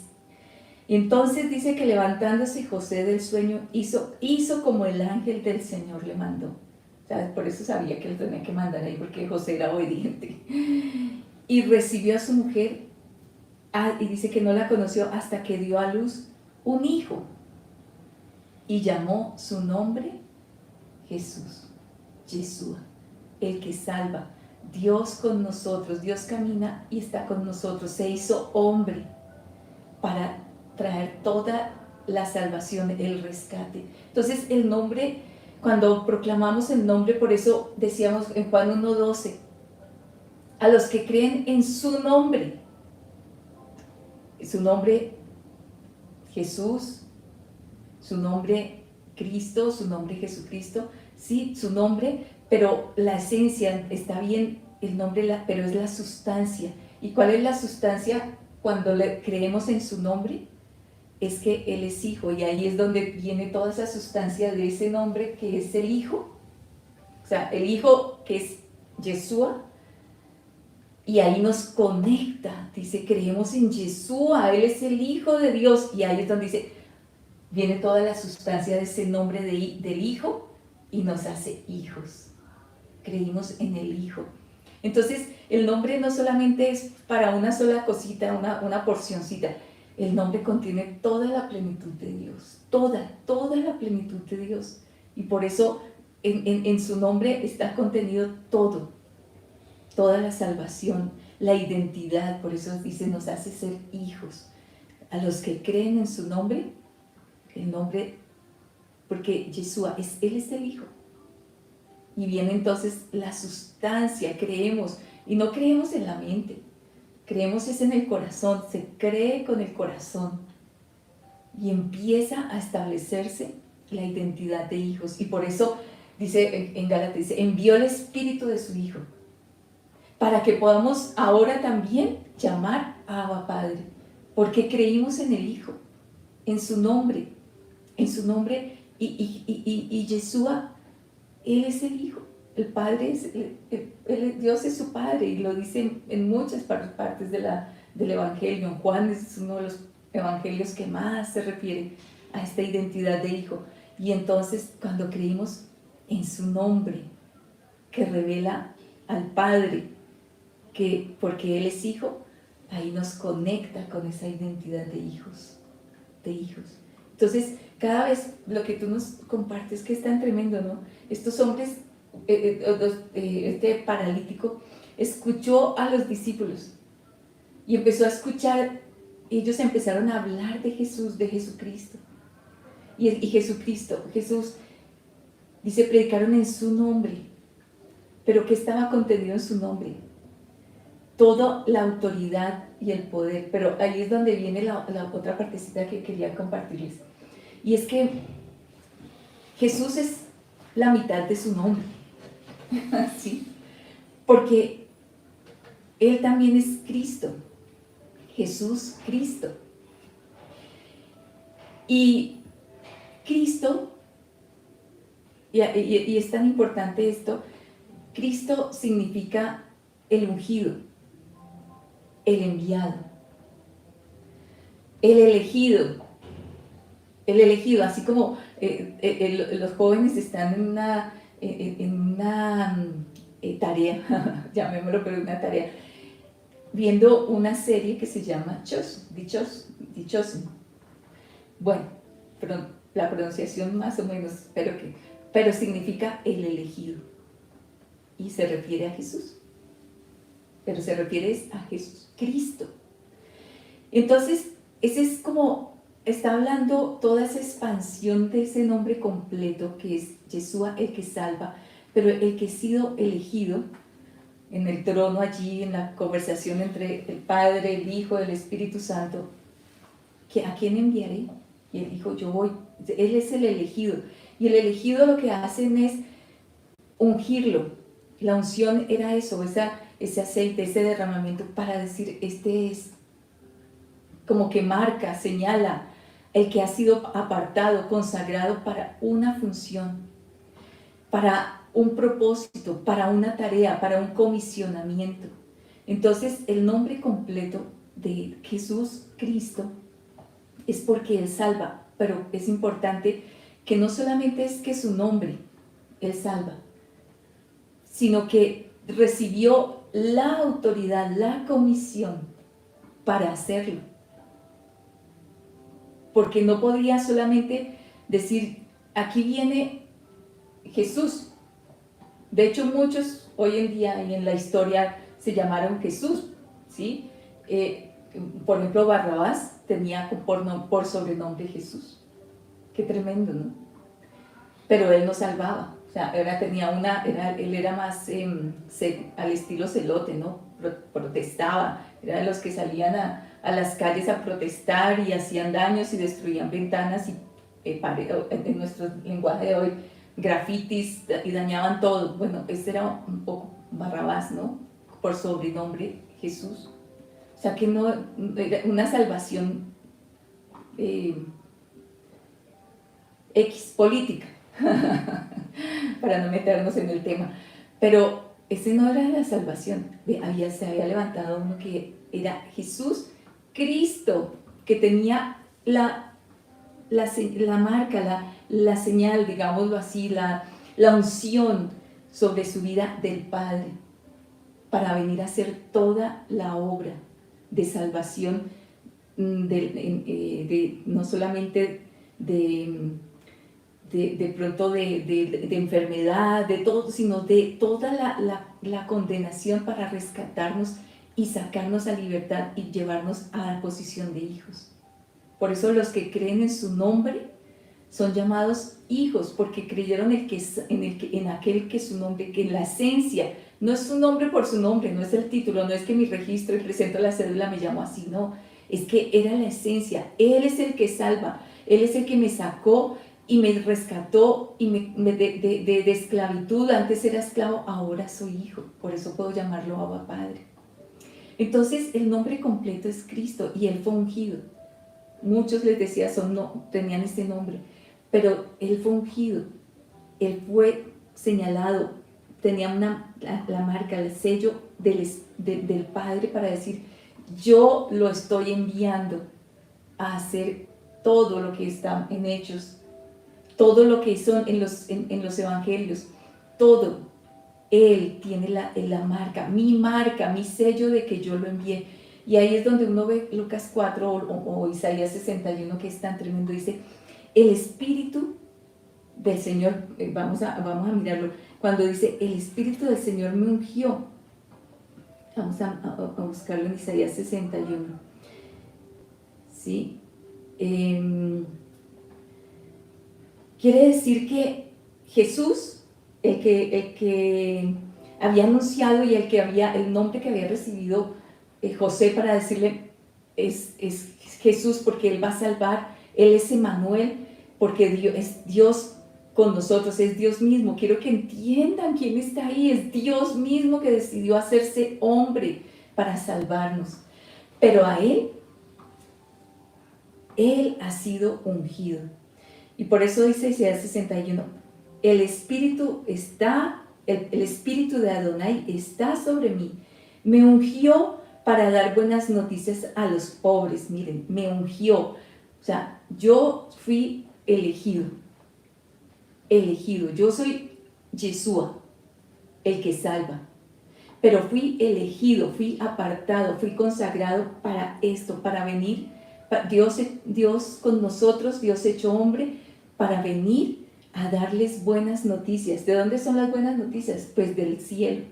Entonces dice que levantándose José del sueño, hizo como el ángel del Señor le mandó. ¿Sabes? Por eso sabía que él tenía que mandar ahí, porque José era obediente. Y recibió a su mujer, y dice que no la conoció hasta que dio a luz un hijo. Y llamó su nombre Jesús, Yeshua, el que salva. Dios con nosotros, Dios camina y está con nosotros. Se hizo hombre para traer toda la salvación, el rescate. Entonces el nombre, cuando proclamamos el nombre, por eso decíamos en Juan 1:12, a los que creen en su nombre Jesús, su nombre Cristo, su nombre Jesucristo, sí, su nombre, pero la esencia está bien, el nombre, pero es la sustancia. ¿Y cuál es la sustancia cuando creemos en su nombre? Es que Él es Hijo, y ahí es donde viene toda esa sustancia de ese nombre que es el Hijo, o sea, el Hijo que es Yeshua, y ahí nos conecta, dice, creemos en Yeshua, Él es el Hijo de Dios, y ahí es donde dice, viene toda la sustancia de ese nombre del Hijo, y nos hace hijos, creímos en el Hijo. Entonces, el nombre no solamente es para una sola cosita, una porcioncita. El nombre contiene toda la plenitud de Dios, toda la plenitud de Dios. Y por eso en su nombre está contenido todo, toda la salvación, la identidad. Por eso dice, nos hace ser hijos. A los que creen en su nombre, el nombre, porque Yeshua, Él es el Hijo. Y viene entonces la sustancia, creemos, y no creemos en la mente, creemos es en el corazón, se cree con el corazón, y empieza a establecerse la identidad de hijos. Y por eso dice en Gálatas, dice, envió el Espíritu de su Hijo, para que podamos ahora también llamar a Abba Padre, porque creímos en el Hijo, en su nombre, y Yeshua, Él es el Hijo, el Padre Dios es su Padre, y lo dice en muchas partes del Evangelio. En Juan es uno de los evangelios que más se refiere a esta identidad de Hijo. Y entonces cuando creímos en su nombre, que revela al Padre, que porque Él es Hijo, ahí nos conecta con esa identidad de hijos. Entonces, cada vez lo que tú nos compartes, que es tan tremendo, ¿no? Estos hombres, este paralítico, escuchó a los discípulos y empezó a escuchar, ellos empezaron a hablar de Jesús, de Jesucristo. Y Jesús, dice, predicaron en su nombre. Pero ¿qué estaba contenido en su nombre? toda la autoridad y el poder. Pero ahí es donde viene la otra partecita que quería compartirles. Y es que Jesús es la mitad de su nombre, ¿sí? Porque Él también es Cristo, Jesús Cristo. Y Cristo, y es tan importante esto, Cristo significa el ungido, el enviado, el elegido, así como los jóvenes están en una tarea, llamémoslo, pero una tarea, viendo una serie que se llama Dichoso. Bueno, pero la pronunciación más o menos, pero significa el elegido. Y se refiere a Jesús. Pero se refiere a Jesús, Cristo. Entonces, ese es como, está hablando toda esa expansión de ese nombre completo que es Yeshua, el que salva, pero el que ha sido elegido en el trono allí, en la conversación entre el Padre, el Hijo, el Espíritu Santo, que ¿a quién enviaré? Y él dijo, yo voy. Él es el elegido. Y el elegido lo que hacen es ungirlo. La unción era eso, ese aceite, ese derramamiento para decir, este es, como que marca, señala, el que ha sido apartado, consagrado para una función, para un propósito, para una tarea, para un comisionamiento. Entonces, el nombre completo de Jesús Cristo es porque Él salva, pero es importante que no solamente es que su nombre, Él salva, sino que recibió la autoridad, la comisión para hacerlo. Porque no podía solamente decir, aquí viene Jesús. De hecho, muchos hoy en día y en la historia se llamaron Jesús, ¿sí? Por ejemplo, Barrabás tenía por sobrenombre Jesús. Qué tremendo, ¿no? Pero él no salvaba. O sea, él era más al estilo celote, ¿no? Protestaba, era de los que salían a las calles a protestar y hacían daños y destruían ventanas y en nuestro lenguaje de hoy, grafitis y dañaban todo. Bueno, este era un poco Barrabás, ¿no? Por sobrenombre Jesús. O sea, que no era una salvación política. Para no meternos en el tema, pero ese no era la salvación. Se había levantado uno que era Jesús Cristo, que tenía la marca, la señal, digámoslo así, la unción sobre su vida del Padre, para venir a hacer toda la obra de salvación, no solamente de pronto de enfermedad, de todo, sino de toda la condenación para rescatarnos y sacarnos a libertad y llevarnos a la posición de hijos. Por eso los que creen en su nombre son llamados hijos, porque creyeron en aquel que es su nombre, que en la esencia, no es su nombre por su nombre, no es el título, no es que mi registro y presento la cédula me llamo así, no, es que era la esencia. Él es el que salva, Él es el que me sacó y me rescató y de esclavitud. Antes era esclavo, ahora soy hijo. Por eso puedo llamarlo Abba Padre. Entonces, el nombre completo es Cristo y Él fue ungido. Muchos les decía, tenían este nombre, pero Él fue ungido. Él fue señalado, tenía la marca, el sello del Padre para decir, yo lo estoy enviando a hacer todo lo que está en Hechos, todo lo que son en los evangelios, todo. Él tiene la marca, mi sello de que yo lo envié. Y ahí es donde uno ve Lucas 4 o Isaías 61, que es tan tremendo. Dice, el Espíritu del Señor, vamos a mirarlo, cuando dice, el Espíritu del Señor me ungió. Vamos a buscarlo en Isaías 61. ¿Sí? Quiere decir que Jesús, el que había anunciado y el nombre que había recibido José para decirle es Jesús, porque Él va a salvar, Él es Emmanuel, porque es Dios con nosotros, es Dios mismo. Quiero que entiendan quién está ahí, es Dios mismo que decidió hacerse hombre para salvarnos. Pero a Él ha sido ungido. Y por eso dice Isaías 61, el Espíritu de Adonai está sobre mí. Me ungió para dar buenas noticias a los pobres. Miren, me ungió. O sea, yo fui elegido. Yo soy Yeshua, el que salva. Pero fui elegido, fui apartado, fui consagrado para esto, para venir. Dios con nosotros, Dios hecho hombre, para venir a darles buenas noticias. ¿De dónde son las buenas noticias? Pues del cielo,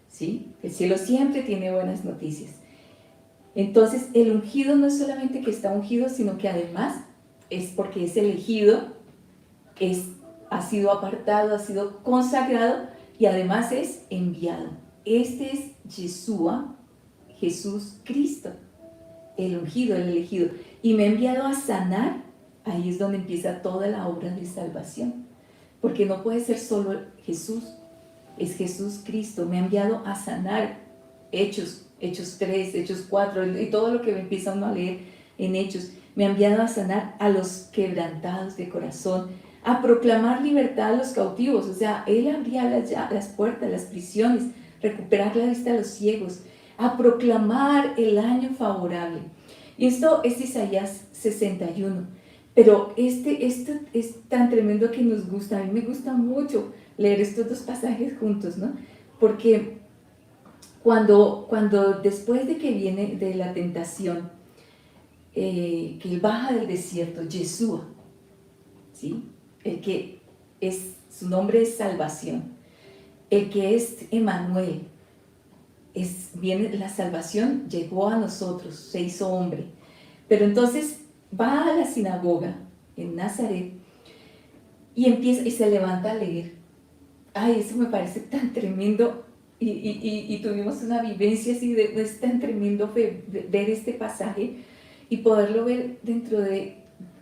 ¿sí? El cielo siempre tiene buenas noticias. Entonces, el ungido no es solamente que está ungido, sino que además es porque es elegido, ha sido apartado, ha sido consagrado y además es enviado. Este es Yeshua, Jesús Cristo, el ungido, el elegido. Y me ha enviado a sanar. Ahí es donde empieza toda la obra de salvación. Porque no puede ser solo Jesús, es Jesús Cristo. Me ha enviado a sanar. Hechos 3, Hechos 4, y todo lo que me empieza uno a leer en Hechos. Me ha enviado a sanar a los quebrantados de corazón, a proclamar libertad a los cautivos. O sea, Él abría las puertas, las prisiones, recuperar la vista a los ciegos, a proclamar el año favorable. Y esto es Isaías 61. Pero esto es tan tremendo que nos gusta. A mí me gusta mucho leer estos dos pasajes juntos, ¿no? Porque cuando después de que viene de la tentación, que Él baja del desierto, Yeshua, ¿sí? El que su nombre es salvación, el que es Emmanuel, viene la salvación, llegó a nosotros, se hizo hombre. Pero entonces va a la sinagoga en Nazaret y se levanta a leer. Ay, eso me parece tan tremendo y tuvimos una vivencia así es tan tremendo ver este pasaje y poderlo ver dentro de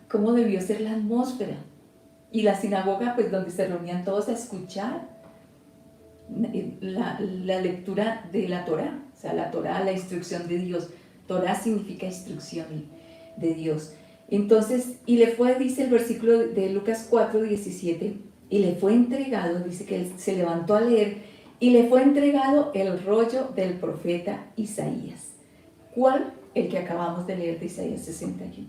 cómo debió ser la atmósfera. Y la sinagoga, pues donde se reunían todos a escuchar la lectura de la Torá, o sea, la Torá, la instrucción de Dios. Torá significa instrucción de Dios. Entonces, dice el versículo de Lucas 4:17, y le fue entregado, dice que él se levantó a leer, y le fue entregado el rollo del profeta Isaías. ¿Cuál? El que acabamos de leer de Isaías 61.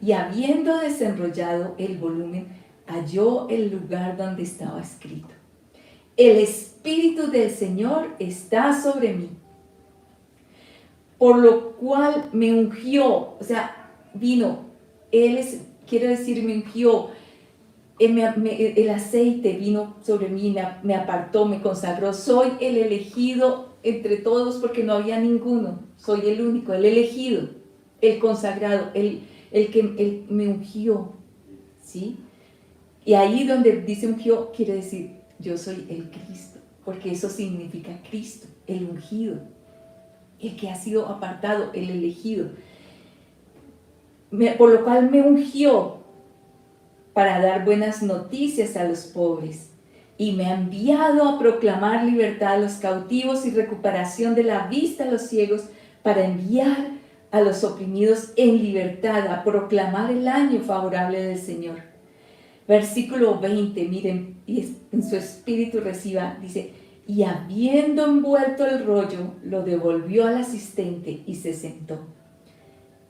Y habiendo desenrollado el volumen, halló el lugar donde estaba escrito: el Espíritu del Señor está sobre mí, por lo cual me ungió, o sea, vino, quiere decir, me ungió, el aceite vino sobre mí, me apartó, me consagró, soy el elegido entre todos porque no había ninguno, soy el único, el elegido, el consagrado, el que me ungió, ¿sí? Y ahí donde dice ungió, quiere decir, yo soy el Cristo, porque eso significa Cristo, el ungido, el que ha sido apartado, el elegido. Por lo cual me ungió para dar buenas noticias a los pobres, y me ha enviado a proclamar libertad a los cautivos y recuperación de la vista a los ciegos, para enviar a los oprimidos en libertad, a proclamar el año favorable del Señor. Versículo 20, miren, y en su espíritu reciba, dice: y habiendo envuelto el rollo, lo devolvió al asistente y se sentó.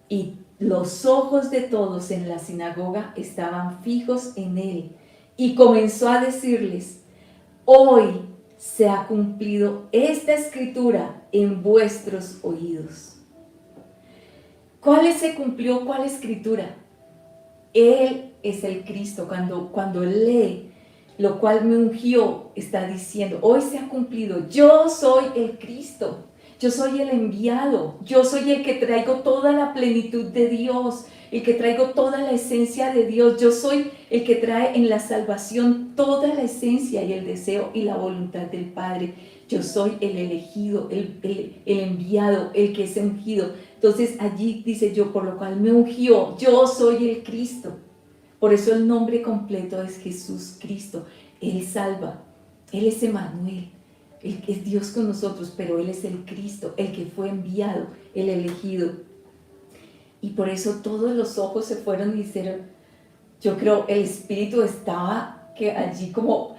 Y los ojos de todos en la sinagoga estaban fijos en él, y comenzó a decirles: hoy se ha cumplido esta escritura en vuestros oídos. ¿Cuál se cumplió? ¿Cuál escritura? Él es el Cristo. Cuando él lee, lo cual me ungió, está diciendo: hoy se ha cumplido, yo soy el Cristo, yo soy el enviado, yo soy el que traigo toda la plenitud de Dios, el que traigo toda la esencia de Dios, yo soy el que trae en la salvación toda la esencia y el deseo y la voluntad del Padre. Yo soy el elegido, el enviado, el que es ungido. Entonces allí dice yo, por lo cual me ungió, yo soy el Cristo. Por eso el nombre completo es Jesús Cristo. Él salva, Él es Emmanuel, Él es Dios con nosotros, pero Él es el Cristo, el que fue enviado, el elegido. Y por eso todos los ojos se fueron y dijeron, yo creo el Espíritu estaba que allí como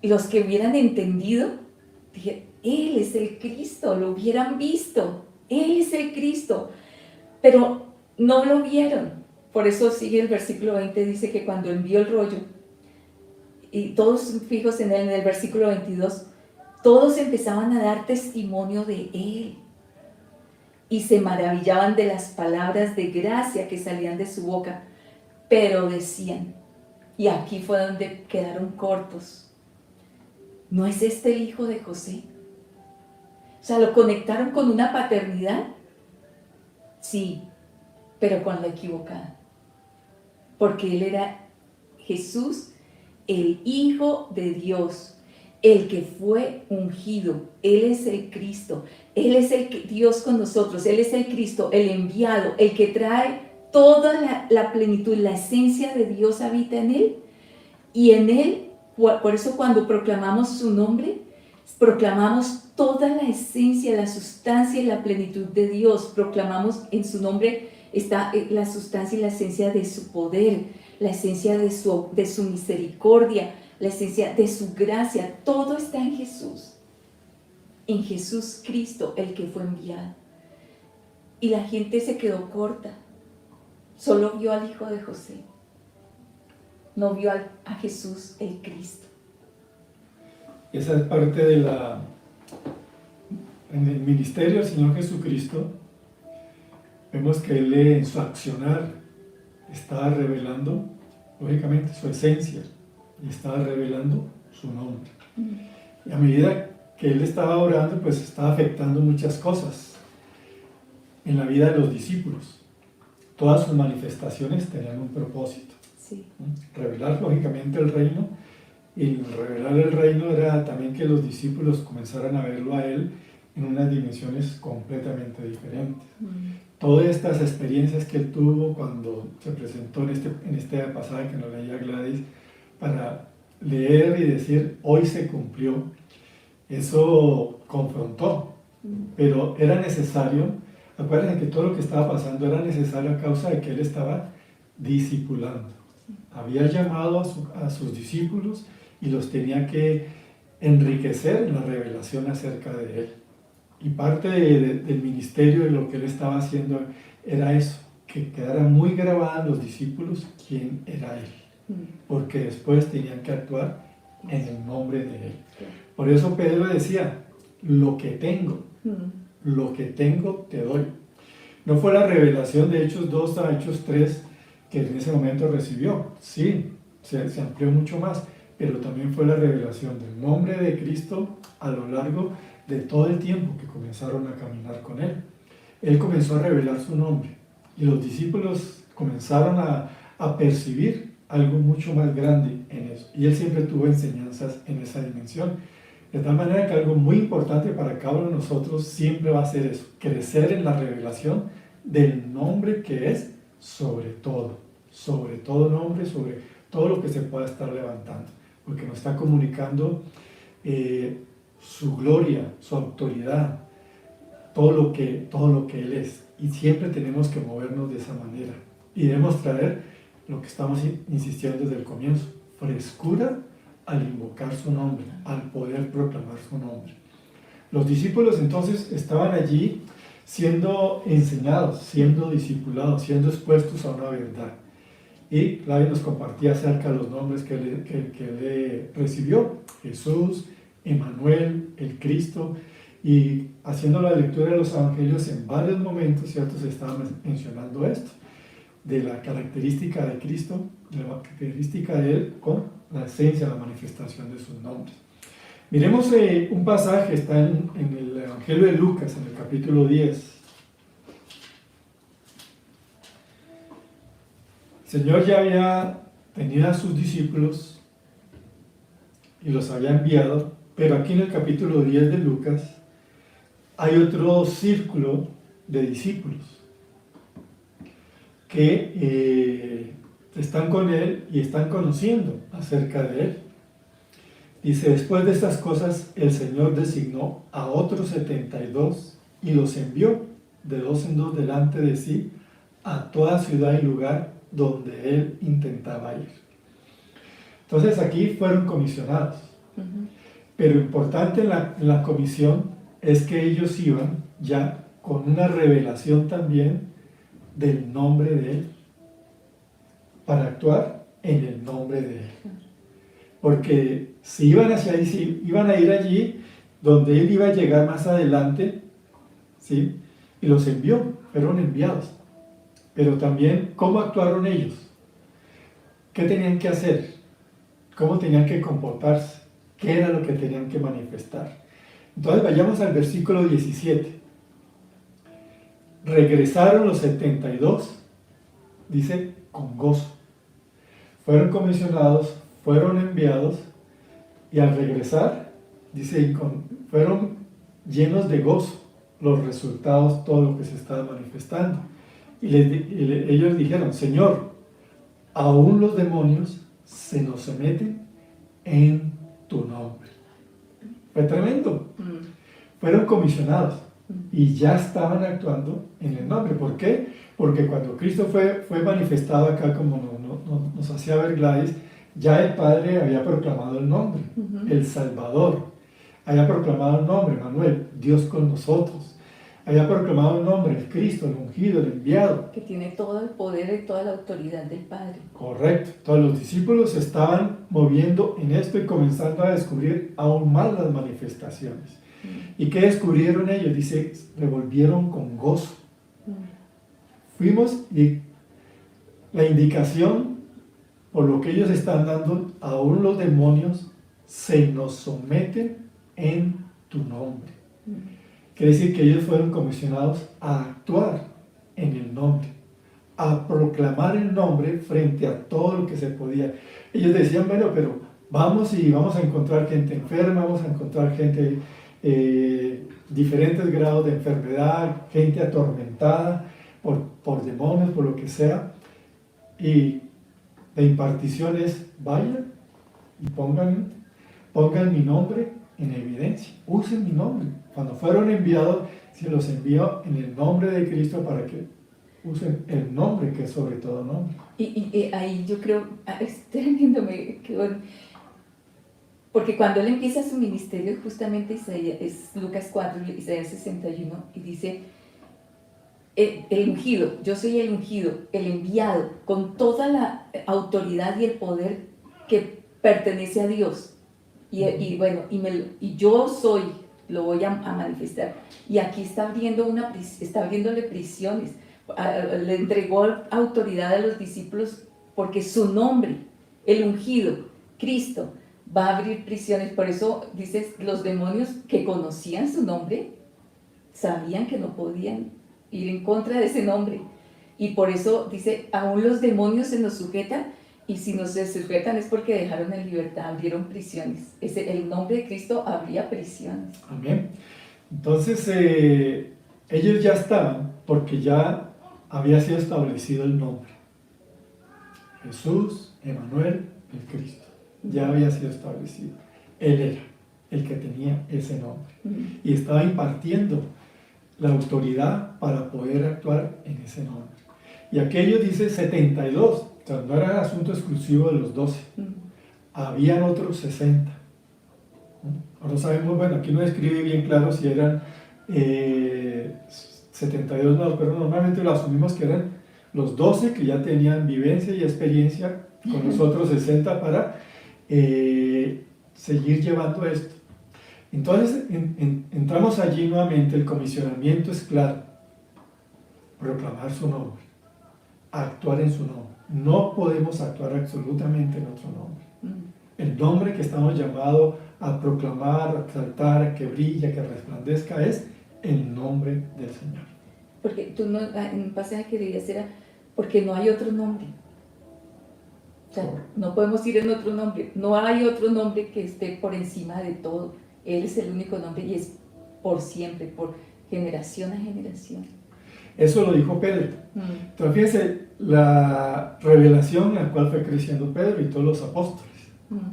los que hubieran entendido, dije, Él es el Cristo, lo hubieran visto, Él es el Cristo, pero no lo vieron. Por eso sigue el versículo 20, dice que cuando envió el rollo, y todos fijos en él, en el versículo 22, todos empezaban a dar testimonio de Él y se maravillaban de las palabras de gracia que salían de su boca, pero decían, y aquí fue donde quedaron cortos, ¿no es este el hijo de José? O sea, lo conectaron con una paternidad, sí, pero con la equivocada, porque Él era Jesús, el Hijo de Dios, el que fue ungido. Él es el Cristo, Él es el Dios con nosotros, Él es el Cristo, el enviado, el que trae toda la plenitud, la esencia de Dios habita en Él, y en Él, por eso cuando proclamamos su nombre, proclamamos toda la esencia, la sustancia y la plenitud de Dios. Proclamamos en su nombre está la sustancia y la esencia de su poder, la esencia de su misericordia, la esencia de su gracia. Todo está en Jesús Cristo, el que fue enviado. Y la gente se quedó corta, solo vio al hijo de José, no vio a Jesús el Cristo. Esa es parte de en el ministerio del Señor Jesucristo. Vemos que Él en su accionar estaba revelando, lógicamente, su esencia y estaba revelando su nombre. Y a medida que Él estaba orando, pues estaba afectando muchas cosas en la vida de los discípulos. Todas sus manifestaciones tenían un propósito. Sí. Revelar, lógicamente, el reino. Y revelar el reino era también que los discípulos comenzaran a verlo a Él en unas dimensiones completamente diferentes. Todas estas experiencias que Él tuvo cuando se presentó en este pasaje que nos leía Gladys, para leer y decir, hoy se cumplió, eso confrontó, pero era necesario. Acuérdense que todo lo que estaba pasando era necesario a causa de que Él estaba discipulando. Había llamado a sus discípulos y los tenía que enriquecer en la revelación acerca de Él. Y parte del ministerio de lo que Él estaba haciendo era eso, que quedara muy grabada en los discípulos quién era Él, porque después tenían que actuar en el nombre de Él. Por eso Pedro decía, lo que tengo te doy. No fue la revelación de Hechos 2 a Hechos 3 que en ese momento recibió, sí, se amplió mucho más, pero también fue la revelación del nombre de Cristo a lo largo de todo el tiempo que comenzaron a caminar con Él. Él comenzó a revelar su nombre y los discípulos comenzaron a percibir algo mucho más grande en eso. Y Él siempre tuvo enseñanzas en esa dimensión. De tal manera que algo muy importante para cada uno de nosotros siempre va a ser eso, crecer en la revelación del nombre que es sobre todo nombre, sobre todo lo que se pueda estar levantando, porque nos está comunicando su gloria, su autoridad, todo lo que Él es, y siempre tenemos que movernos de esa manera, y debemos traer lo que estamos insistiendo desde el comienzo, frescura al invocar su nombre, al poder proclamar su nombre. Los discípulos entonces estaban allí siendo enseñados, siendo discipulados, siendo expuestos a una verdad. Y Claudia nos compartía acerca de los nombres que él recibió: Jesús, Emmanuel, el Cristo. Y haciendo la lectura de los evangelios en varios momentos, ¿cierto?, se estaba mencionando esto, de la característica de Cristo, de la característica de Él con la esencia, la manifestación de sus nombres. Miremos un pasaje, está en el Evangelio de Lucas, en el capítulo 10. El Señor ya había tenido a sus discípulos y los había enviado, pero aquí en el capítulo 10 de Lucas hay otro círculo de discípulos que están con Él y están conociendo acerca de Él. Dice, después de estas cosas, el Señor designó a otros 72 y los envió de dos en dos delante de sí a toda ciudad y lugar donde Él intentaba ir. Entonces aquí fueron comisionados. Pero importante en la comisión es que ellos iban ya con una revelación también del nombre de Él, para actuar en el nombre de Él. Porque si iban hacia ahí, si iban a ir allí donde Él iba a llegar más adelante, ¿sí? Y los envió, fueron enviados. Pero también, ¿cómo actuaron ellos? ¿Qué tenían que hacer? ¿Cómo tenían que comportarse? ¿Qué era lo que tenían que manifestar? Entonces vayamos al versículo 17. Regresaron los 72, dice, con gozo. Fueron comisionados, fueron enviados, y al regresar, dice, fueron llenos de gozo los resultados, todo lo que se estaba manifestando. Y ellos dijeron, Señor, aún los demonios se nos someten en tu nombre. Fue tremendo. Fueron comisionados y ya estaban actuando en el nombre. ¿Por qué? Porque cuando Cristo fue manifestado acá, como nos hacía ver Gladys, ya el Padre había proclamado el nombre, el Salvador. Había proclamado el nombre, Manuel, Dios con nosotros. Había proclamado el nombre, el Cristo, el ungido, el enviado. Que tiene todo el poder y toda la autoridad del Padre. Correcto. Todos los discípulos se estaban moviendo en esto y comenzando a descubrir aún más las manifestaciones. ¿Y qué descubrieron ellos? Dice, revolvieron con gozo. Fuimos y la indicación, por lo que ellos están dando, aún los demonios se nos someten en tu nombre. Quiere decir que ellos fueron comisionados a actuar en el nombre, a proclamar el nombre frente a todo lo que se podía. Ellos decían, bueno, pero vamos a encontrar gente enferma, vamos a encontrar gente diferentes grados de enfermedad, gente atormentada por demonios, por lo que sea. Y la impartición es, vayan y pongan mi nombre en evidencia, usen mi nombre. Cuando fueron enviados, se los envió en el nombre de Cristo para que usen el nombre que es sobre todo nombre. Y ahí yo creo, es tremendo, porque cuando él empieza su ministerio, justamente es Lucas 4, Isaías 61, y dice, el ungido, yo soy el ungido, el enviado, con toda la autoridad y el poder que pertenece a Dios. Y yo soy, lo voy a manifestar. Y aquí está abriéndole prisiones. Le entregó autoridad a los discípulos porque su nombre, el ungido, Cristo, va a abrir prisiones. Por eso dices, los demonios que conocían su nombre sabían que no podían ir en contra de ese nombre. Y por eso dice, aún los demonios se nos sujetan. Y si no se sujetan es porque dejaron en libertad, abrieron prisiones. El nombre de Cristo abría prisiones. Amén. Entonces, ellos ya estaban, porque ya había sido establecido el nombre. Jesús, Emmanuel, el Cristo. Ya había sido establecido. Él era el que tenía ese nombre. Y estaba impartiendo la autoridad para poder actuar en ese nombre. Y aquello dice 72. O sea, no era asunto exclusivo de los 12. Habían otros 60. Ahora sabemos, bueno, aquí no describe bien claro si eran 72, no, pero normalmente lo asumimos que eran los 12 que ya tenían vivencia y experiencia con los otros 60 para seguir llevando esto. Entonces, entramos allí nuevamente, el comisionamiento es claro, proclamar su nombre, actuar en su nombre. No podemos actuar absolutamente en otro nombre. El nombre que estamos llamados a proclamar, a exaltar, que brilla, que resplandezca, es el nombre del Señor. Porque tú no, en un pasaje que leías era, porque no hay otro nombre. O sea, no podemos ir en otro nombre. No hay otro nombre que esté por encima de todo. Él es el único nombre y es por siempre, por generación a generación. Eso lo dijo Pedro. Entonces, fíjense la revelación en la cual fue creciendo Pedro y todos los apóstoles.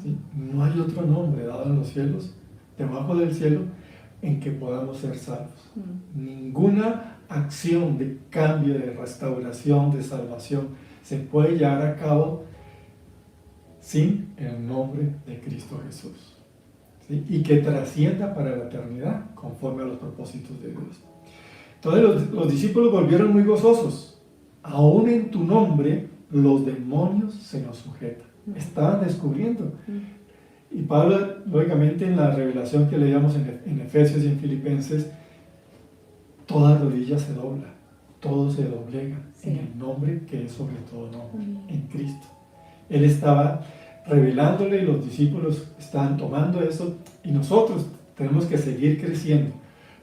¿Sí? No hay otro nombre dado en los cielos, debajo del cielo, en que podamos ser salvos. Ninguna acción de cambio, de restauración, de salvación se puede llevar a cabo sin el nombre de Cristo Jesús, ¿sí? Y que trascienda para la eternidad conforme a los propósitos de Dios. Entonces los discípulos volvieron muy gozosos. Aún en tu nombre los demonios se nos sujetan. Estaban descubriendo. Y Pablo, lógicamente, en la revelación que leíamos en Efesios y en Filipenses, toda rodilla se dobla, todo se doblega en el nombre que es sobre todo nombre, en Cristo. Él estaba revelándole y los discípulos estaban tomando eso, y nosotros tenemos que seguir creciendo,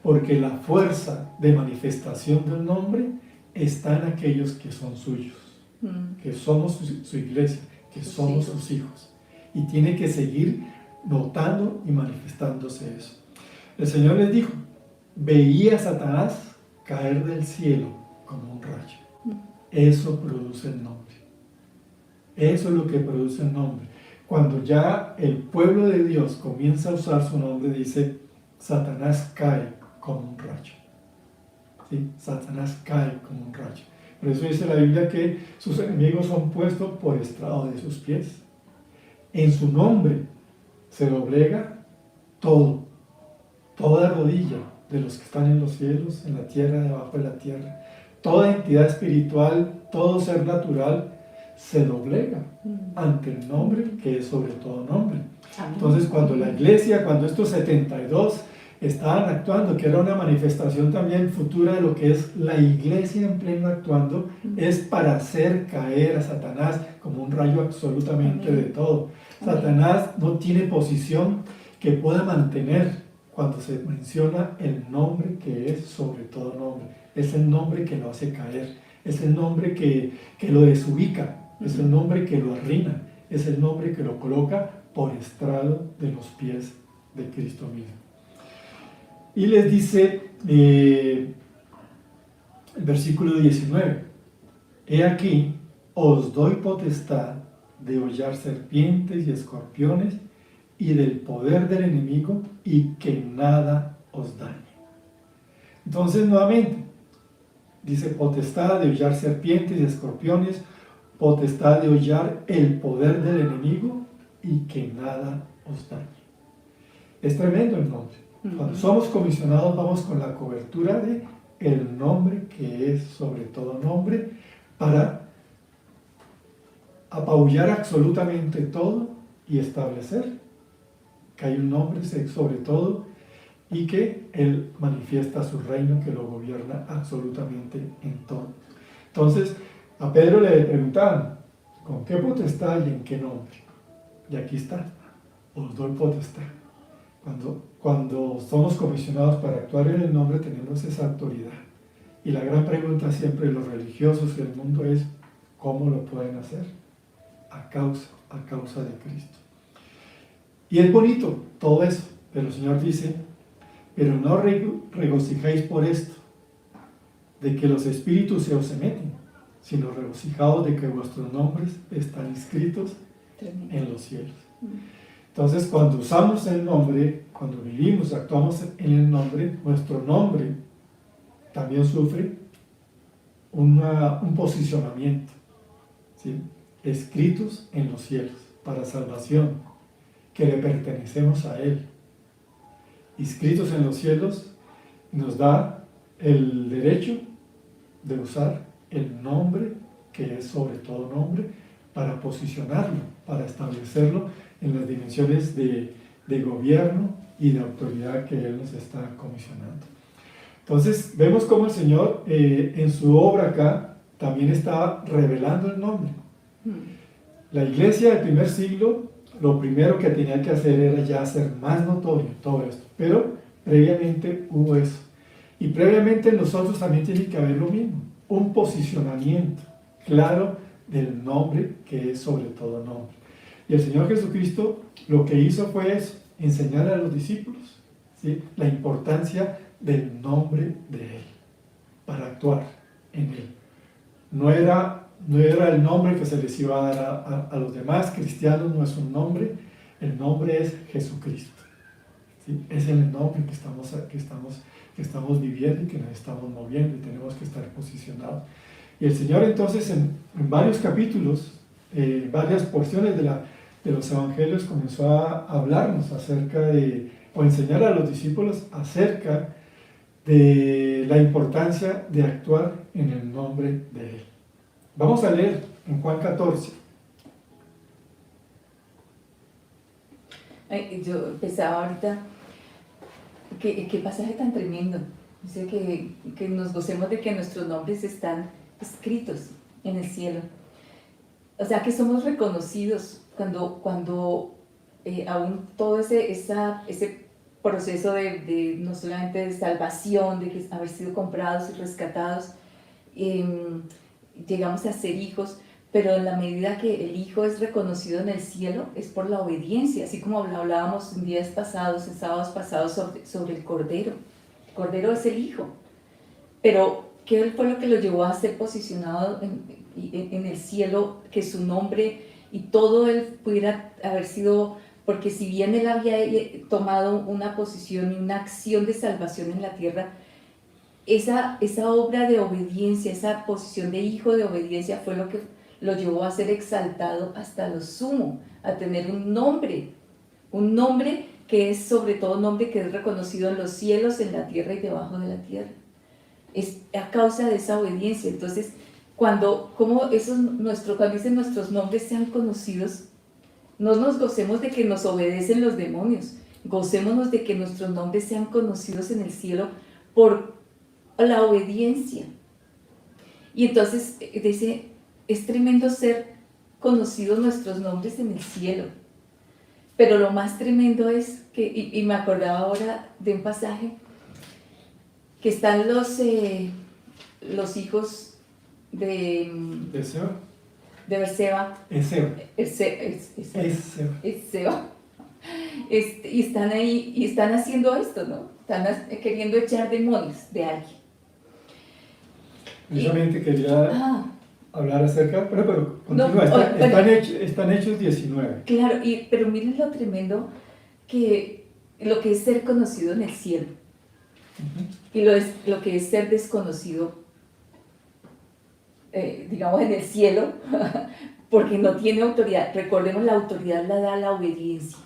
porque la fuerza de manifestación del nombre está en aquellos que son suyos, que somos su iglesia, que somos sus hijos, y tiene que seguir notando y manifestándose eso. El Señor les dijo, veía a Satanás caer del cielo como un rayo. Eso produce el nombre. Eso es lo que produce el nombre. Cuando ya el pueblo de Dios comienza a usar su nombre, dice, Satanás cae como un rayo. ¿Sí? Satanás cae como un rayo. Por eso dice la Biblia que sus enemigos son puestos por estrado de sus pies. En su nombre se doblega todo, toda rodilla de los que están en los cielos, en la tierra, debajo de la tierra. Toda entidad espiritual, todo ser natural se doblega ante el nombre que es sobre todo nombre. Entonces, cuando la iglesia, cuando estos 72 estaban actuando, que era una manifestación también futura de lo que es la iglesia en pleno actuando, es para hacer caer a Satanás como un rayo absolutamente de todo. Satanás no tiene posición que pueda mantener cuando se menciona el nombre que es sobre todo nombre. Es el nombre que lo hace caer, es el nombre que lo desubica, es el nombre que lo arruina, es el nombre que lo coloca por estrado de los pies de Cristo mismo. Y les dice el versículo 19, he aquí, os doy potestad de hollar serpientes y escorpiones y del poder del enemigo y que nada os dañe. Entonces nuevamente, dice potestad de hollar serpientes y escorpiones, potestad de hollar el poder del enemigo y que nada os dañe. Es tremendo el nombre. Cuando somos comisionados vamos con la cobertura de el nombre que es sobre todo nombre para apabullar absolutamente todo y establecer que hay un nombre sobre todo y que Él manifiesta su reino que lo gobierna absolutamente en todo. Entonces a Pedro le preguntaban, ¿con qué potestad y en qué nombre? Y aquí está, os doy potestad. Cuando somos comisionados para actuar en el nombre tenemos esa autoridad. Y la gran pregunta siempre de los religiosos del mundo es, ¿cómo lo pueden hacer? A causa de Cristo. Y es bonito todo eso, pero el Señor dice, pero no regocijáis por esto, de que los espíritus se os meten, sino regocijaos de que vuestros nombres están escritos en los cielos. Entonces, cuando usamos el nombre, cuando vivimos, actuamos en el nombre, nuestro nombre también sufre un posicionamiento, ¿sí? Escritos en los cielos, para salvación, que le pertenecemos a Él. Inscritos en los cielos nos da el derecho de usar el nombre que es sobre todo nombre para posicionarlo, para establecerlo en las dimensiones de gobierno y de autoridad que Él nos está comisionando. Entonces vemos cómo el Señor en su obra acá también está revelando el nombre. La iglesia del primer siglo lo primero que tenía que hacer era ya hacer más notorio todo esto. Pero previamente hubo eso. Y previamente nosotros también tiene que haber lo mismo, un posicionamiento claro del nombre que es sobre todo nombre. Y el Señor Jesucristo lo que hizo fue eso, enseñar a los discípulos, ¿sí?, la importancia del nombre de Él, para actuar en Él. No era el nombre que se les iba a dar a los demás cristianos, no es un nombre, el nombre es Jesucristo, ¿sí? Es el nombre que estamos viviendo y que nos estamos moviendo y tenemos que estar posicionados. Y el Señor entonces en varios capítulos, varias porciones de los evangelios comenzó a hablarnos acerca de, o enseñar a los discípulos acerca de la importancia de actuar en el nombre de Él. Vamos a leer en Juan 14. Ay, yo pensaba ahorita, qué pasaje tan tremendo. Dice que nos gocemos de que nuestros nombres están escritos en el cielo. O sea, que somos reconocidos cuando aún todo ese proceso de no solamente de salvación, de que haber sido comprados y rescatados, llegamos a ser hijos, pero en la medida que el hijo es reconocido en el cielo es por la obediencia, así como hablábamos en días pasados, en sábados pasados sobre el Cordero. El Cordero es el hijo, pero ¿qué fue lo que lo llevó a ser posicionado en el cielo? Que su nombre y todo él pudiera haber sido, porque si bien él había tomado una posición y una acción de salvación en la tierra, esa obra de obediencia, esa posición de hijo de obediencia fue lo que lo llevó a ser exaltado hasta lo sumo, a tener un nombre que es sobre todo nombre que es reconocido en los cielos, en la tierra y debajo de la tierra. Es a causa de esa obediencia. Entonces, cuando dicen nuestros nombres sean conocidos, no nos gocemos de que nos obedecen los demonios, gocémonos de que nuestros nombres sean conocidos en el cielo por la obediencia. Y entonces dice, es tremendo ser conocidos nuestros nombres en el cielo, pero lo más tremendo es que, y me acordaba ahora de un pasaje, que están los hijos de Berseba, y están ahí y están haciendo esto, ¿no? Están queriendo echar demonios de alguien. Precisamente quería hablar acerca, pero continúa, no, están hechos 19. Claro, pero miren lo tremendo lo que es ser conocido en el cielo. Y lo que es ser desconocido, digamos, en el cielo, porque no tiene autoridad. Recordemos, la autoridad la da la obediencia.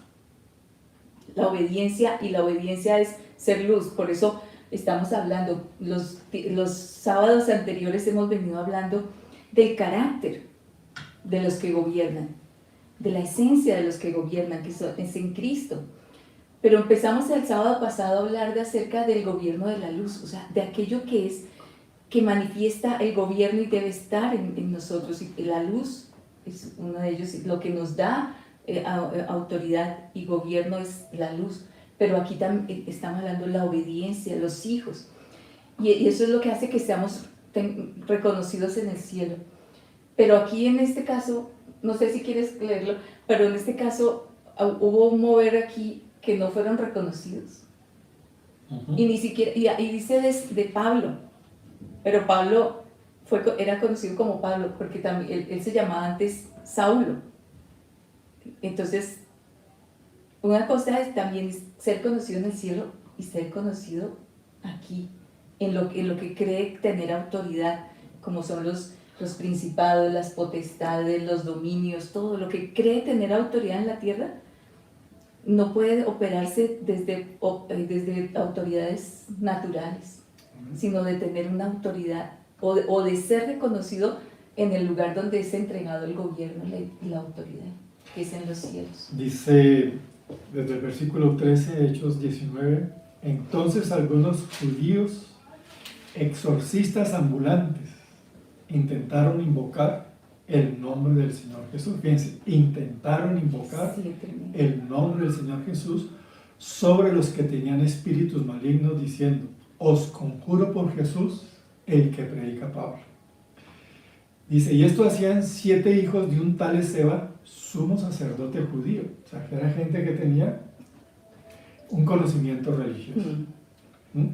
La obediencia, y la obediencia es ser luz. Por eso estamos hablando, los sábados anteriores hemos venido hablando del carácter de los que gobiernan, de la esencia de los que gobiernan, que es en Cristo. Pero empezamos el sábado pasado a hablar acerca del gobierno de la luz, o sea, de aquello que manifiesta el gobierno y debe estar en nosotros. Y la luz es uno de ellos, lo que nos da autoridad y gobierno es la luz. Pero aquí también estamos hablando de la obediencia, los hijos. Y eso es lo que hace que seamos reconocidos en el cielo. Pero aquí en este caso, no sé si quieres leerlo, pero en este caso hubo un mover aquí que no fueron reconocidos. Y ni siquiera, y dice de Pablo, pero Pablo era conocido como Pablo, porque también él se llamaba antes Saulo. Entonces, una cosa es también ser conocido en el cielo y ser conocido aquí, en lo que cree tener autoridad, como son los principados, las potestades, los dominios, todo lo que cree tener autoridad en la tierra, no puede operarse desde autoridades naturales, sino de tener una autoridad o de ser reconocido en el lugar donde es entregado el gobierno y la autoridad, que es en los cielos. Dice desde el versículo 13, Hechos 19, entonces algunos judíos exorcistas ambulantes intentaron invocar el nombre del Señor Jesús. Fíjense, intentaron invocar Sí, tremendo. el nombre del Señor Jesús sobre los que tenían espíritus malignos, diciendo: os conjuro por Jesús, el que predica Pablo. Dice, y esto hacían 7 hijos de un tal Esceva, sumo sacerdote judío. O sea, que era gente que tenía un conocimiento religioso.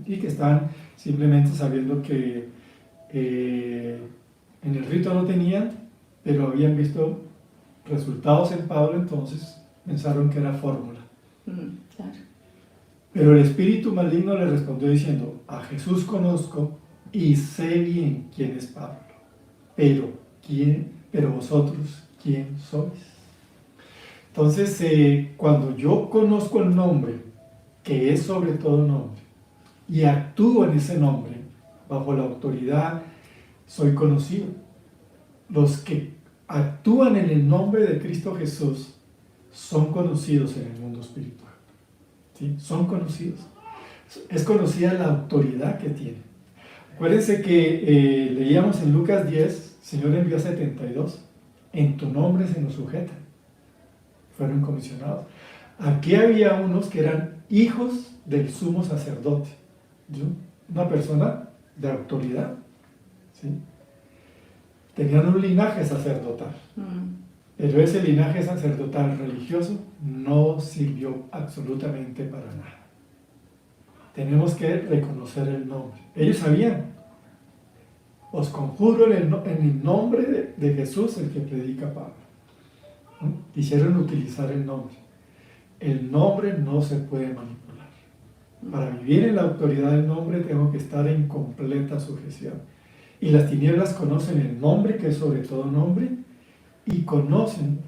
Y que estaban simplemente sabiendo que en el rito no tenían, pero habían visto resultados en Pablo, entonces pensaron que era fórmula. Claro. Pero el espíritu maligno le respondió diciendo: a Jesús conozco y sé bien quién es Pablo, pero vosotros, ¿quién sois? Entonces, cuando yo conozco el nombre, que es sobre todo nombre, y actúo en ese nombre, bajo la autoridad, soy conocido. Los que actúan en el nombre de Cristo Jesús son conocidos en el mundo espiritual. ¿Sí? Son conocidos. Es conocida la autoridad que tienen. Acuérdense que leíamos en Lucas 10, Señor envió a 72, en tu nombre se nos sujetan. Fueron comisionados. Aquí había unos que eran hijos del sumo sacerdote. ¿Sí? Una persona de autoridad. ¿Sí? Tenían un linaje sacerdotal. Pero ese linaje sacerdotal religioso no sirvió absolutamente para nada. Tenemos que reconocer el nombre. Ellos sabían: os conjuro en el nombre de Jesús, el que predica Pablo. Quisieron utilizar el nombre. El nombre no se puede manipular. Para vivir en la autoridad del nombre tengo que estar en completa sujeción. Y las tinieblas conocen el nombre, que es sobre todo nombre, y conocen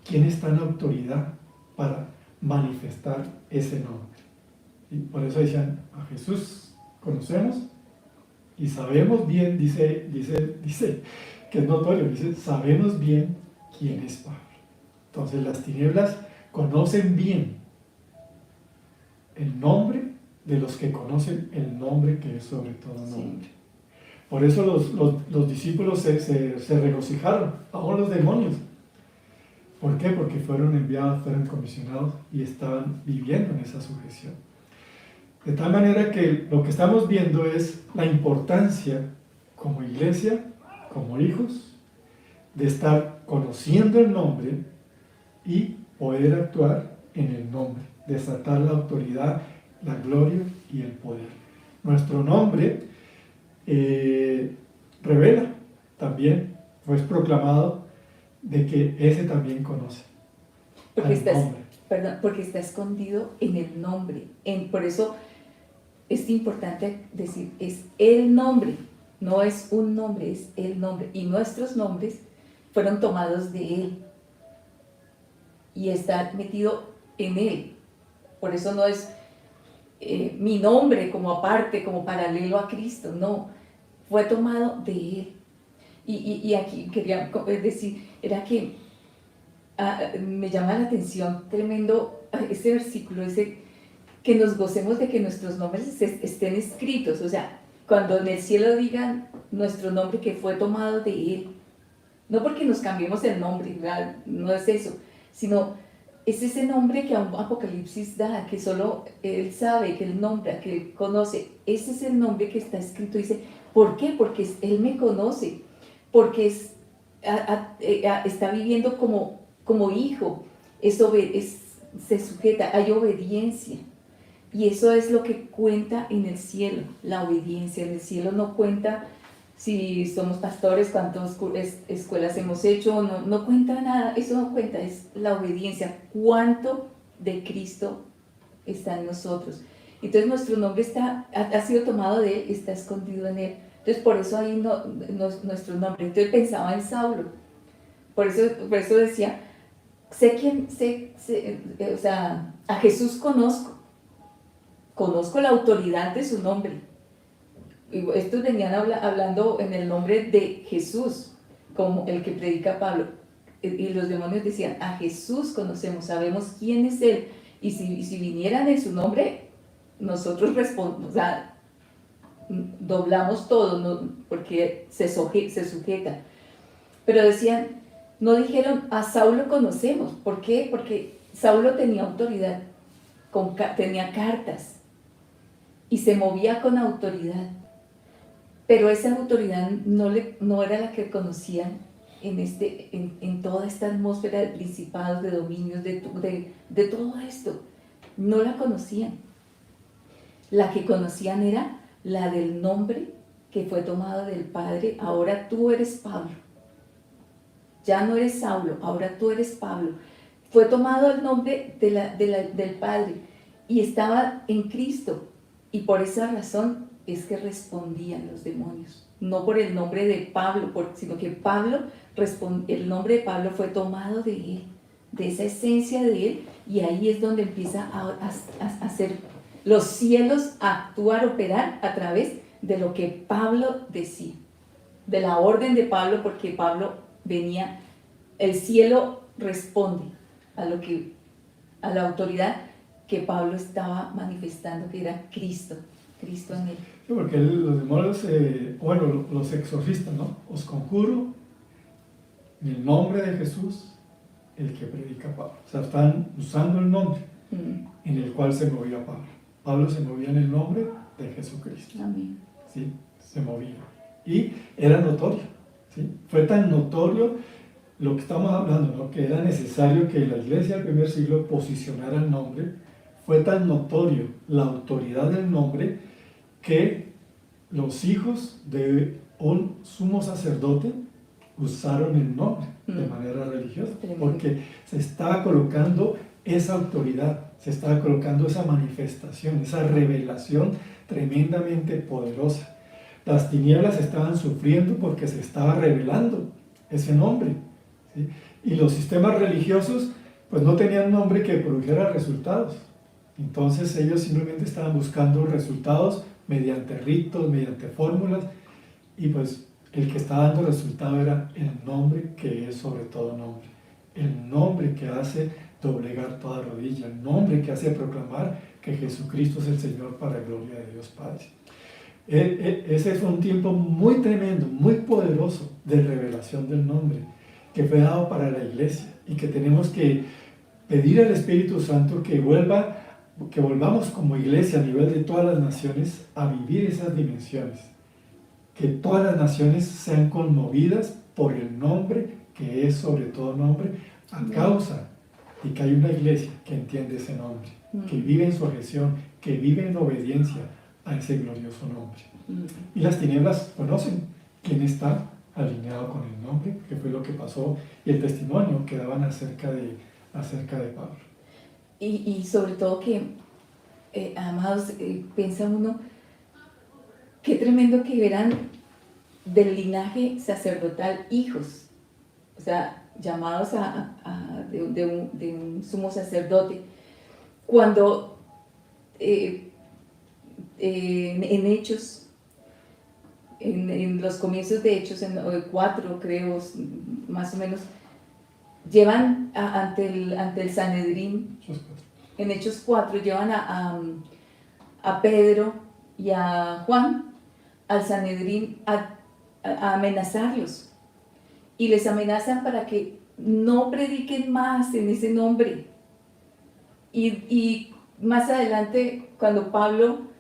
quién está en autoridad para manifestar ese nombre. Y por eso decían: a Jesús conocemos y sabemos bien, dice que es notorio, dice, sabemos bien quién es Pablo. Entonces las tinieblas conocen bien el nombre de los que conocen el nombre, que es sobre todo nombre. Sí. Por eso los discípulos se regocijaron, aún los demonios. ¿Por qué? Porque fueron enviados, fueron comisionados y estaban viviendo en esa sujeción. De tal manera que lo que estamos viendo es la importancia como iglesia, como hijos, de estar conociendo el nombre y poder actuar en el nombre, desatar la autoridad, la gloria y el poder. Nuestro nombre revela también, pues proclamado, de que ese también conoce. Porque está escondido en el nombre. Por eso es importante decir, es el nombre, no es un nombre, es el nombre. Y nuestros nombres fueron tomados de Él. Y está metido en Él. Por eso no es mi nombre como aparte, como paralelo a Cristo, no. Fue tomado de Él. Y aquí quería decir, era que me llama la atención tremendo este versículo, ese que nos gocemos de que nuestros nombres estén escritos, o sea, cuando en el cielo digan nuestro nombre que fue tomado de Él, no porque nos cambiemos el nombre, ¿verdad? No es eso, sino es ese nombre que Apocalipsis da, que solo Él sabe, que Él nombra, que Él conoce. Ese es el nombre que está escrito. Dice, ¿por qué? Porque Él me conoce, porque está viviendo como hijo, se sujeta, hay obediencia. Y eso es lo que cuenta en el cielo, la obediencia. En el cielo no cuenta si somos pastores, cuántas escuelas hemos hecho, no cuenta nada, eso no cuenta, es la obediencia, cuánto de Cristo está en nosotros. Entonces nuestro nombre ha sido tomado de Él, está escondido en Él. Entonces por eso ahí nuestro nombre. Entonces pensaba en Saulo, por eso decía, o sea, a Jesús conozco la autoridad de su nombre. Estos venían hablando en el nombre de Jesús, como el que predica Pablo. Y los demonios decían, a Jesús conocemos, sabemos quién es Él. Y si vinieran en su nombre, nosotros respondemos, o sea, doblamos todo, ¿no? Porque se sujeta. Pero decían, no dijeron, a Saulo conocemos. ¿Por qué? Porque Saulo tenía autoridad, tenía cartas y se movía con autoridad. Pero esa autoridad no era la que conocían en toda esta atmósfera de principados, de dominios, de todo esto. No la conocían. La que conocían era la del nombre que fue tomado del Padre. Ahora tú eres Pablo. Ya no eres Saulo, ahora tú eres Pablo. Fue tomado el nombre del Padre y estaba en Cristo. Y por esa razón es que respondían los demonios. No por el nombre de Pablo, sino que el nombre de Pablo fue tomado de él, de esa esencia de él, y ahí es donde empieza a hacer los cielos, a actuar, operar a través de lo que Pablo decía, de la orden de Pablo, porque Pablo venía, el cielo responde a la autoridad que Pablo estaba manifestando, que era Cristo en él. Sí, porque los demonios, los exorcistas, ¿no? Os conjuro en el nombre de Jesús, el que predica Pablo. O sea, están usando el nombre en el cual se movía Pablo. Pablo se movía en el nombre de Jesucristo. Amén. ¿Sí? Se movía. Y era notorio. ¿Sí? Fue tan notorio lo que estamos hablando, ¿no? Que era necesario que la iglesia del primer siglo posicionara el nombre. Fue tan notorio la autoridad del nombre que los hijos de un sumo sacerdote usaron el nombre de manera religiosa, porque se estaba colocando esa autoridad, se estaba colocando esa manifestación, esa revelación tremendamente poderosa. Las tinieblas estaban sufriendo porque se estaba revelando ese nombre, ¿sí? Y los sistemas religiosos pues no tenían nombre que produjera resultados. Entonces ellos simplemente estaban buscando resultados mediante ritos, mediante fórmulas, y pues el que estaba dando resultado era el nombre que es sobre todo nombre, el nombre que hace doblegar toda rodilla, el nombre que hace proclamar que Jesucristo es el Señor para la gloria de Dios Padre. Ese fue un tiempo muy tremendo, muy poderoso de revelación del nombre que fue dado para la iglesia, y que tenemos que pedir al Espíritu Santo que volvamos como iglesia a nivel de todas las naciones a vivir esas dimensiones, que todas las naciones sean conmovidas por el nombre que es sobre todo nombre, a causa de que hay una iglesia que entiende ese nombre, que vive en sujeción, que vive en obediencia a ese glorioso nombre. Y las tinieblas conocen quién está alineado con el nombre, que fue lo que pasó, y el testimonio que daban acerca de Pablo. Y sobre todo que, amados, piensa uno, qué tremendo que eran del linaje sacerdotal hijos, o sea, llamados de un sumo sacerdote. Cuando en Hechos, en los comienzos de Hechos, en 4 creo, más o menos, llevan ante el Sanedrín, en Hechos 4, llevan a Pedro y a Juan al Sanedrín a amenazarlos, y les amenazan para que no prediquen más en ese nombre. Y más adelante, cuando Pablo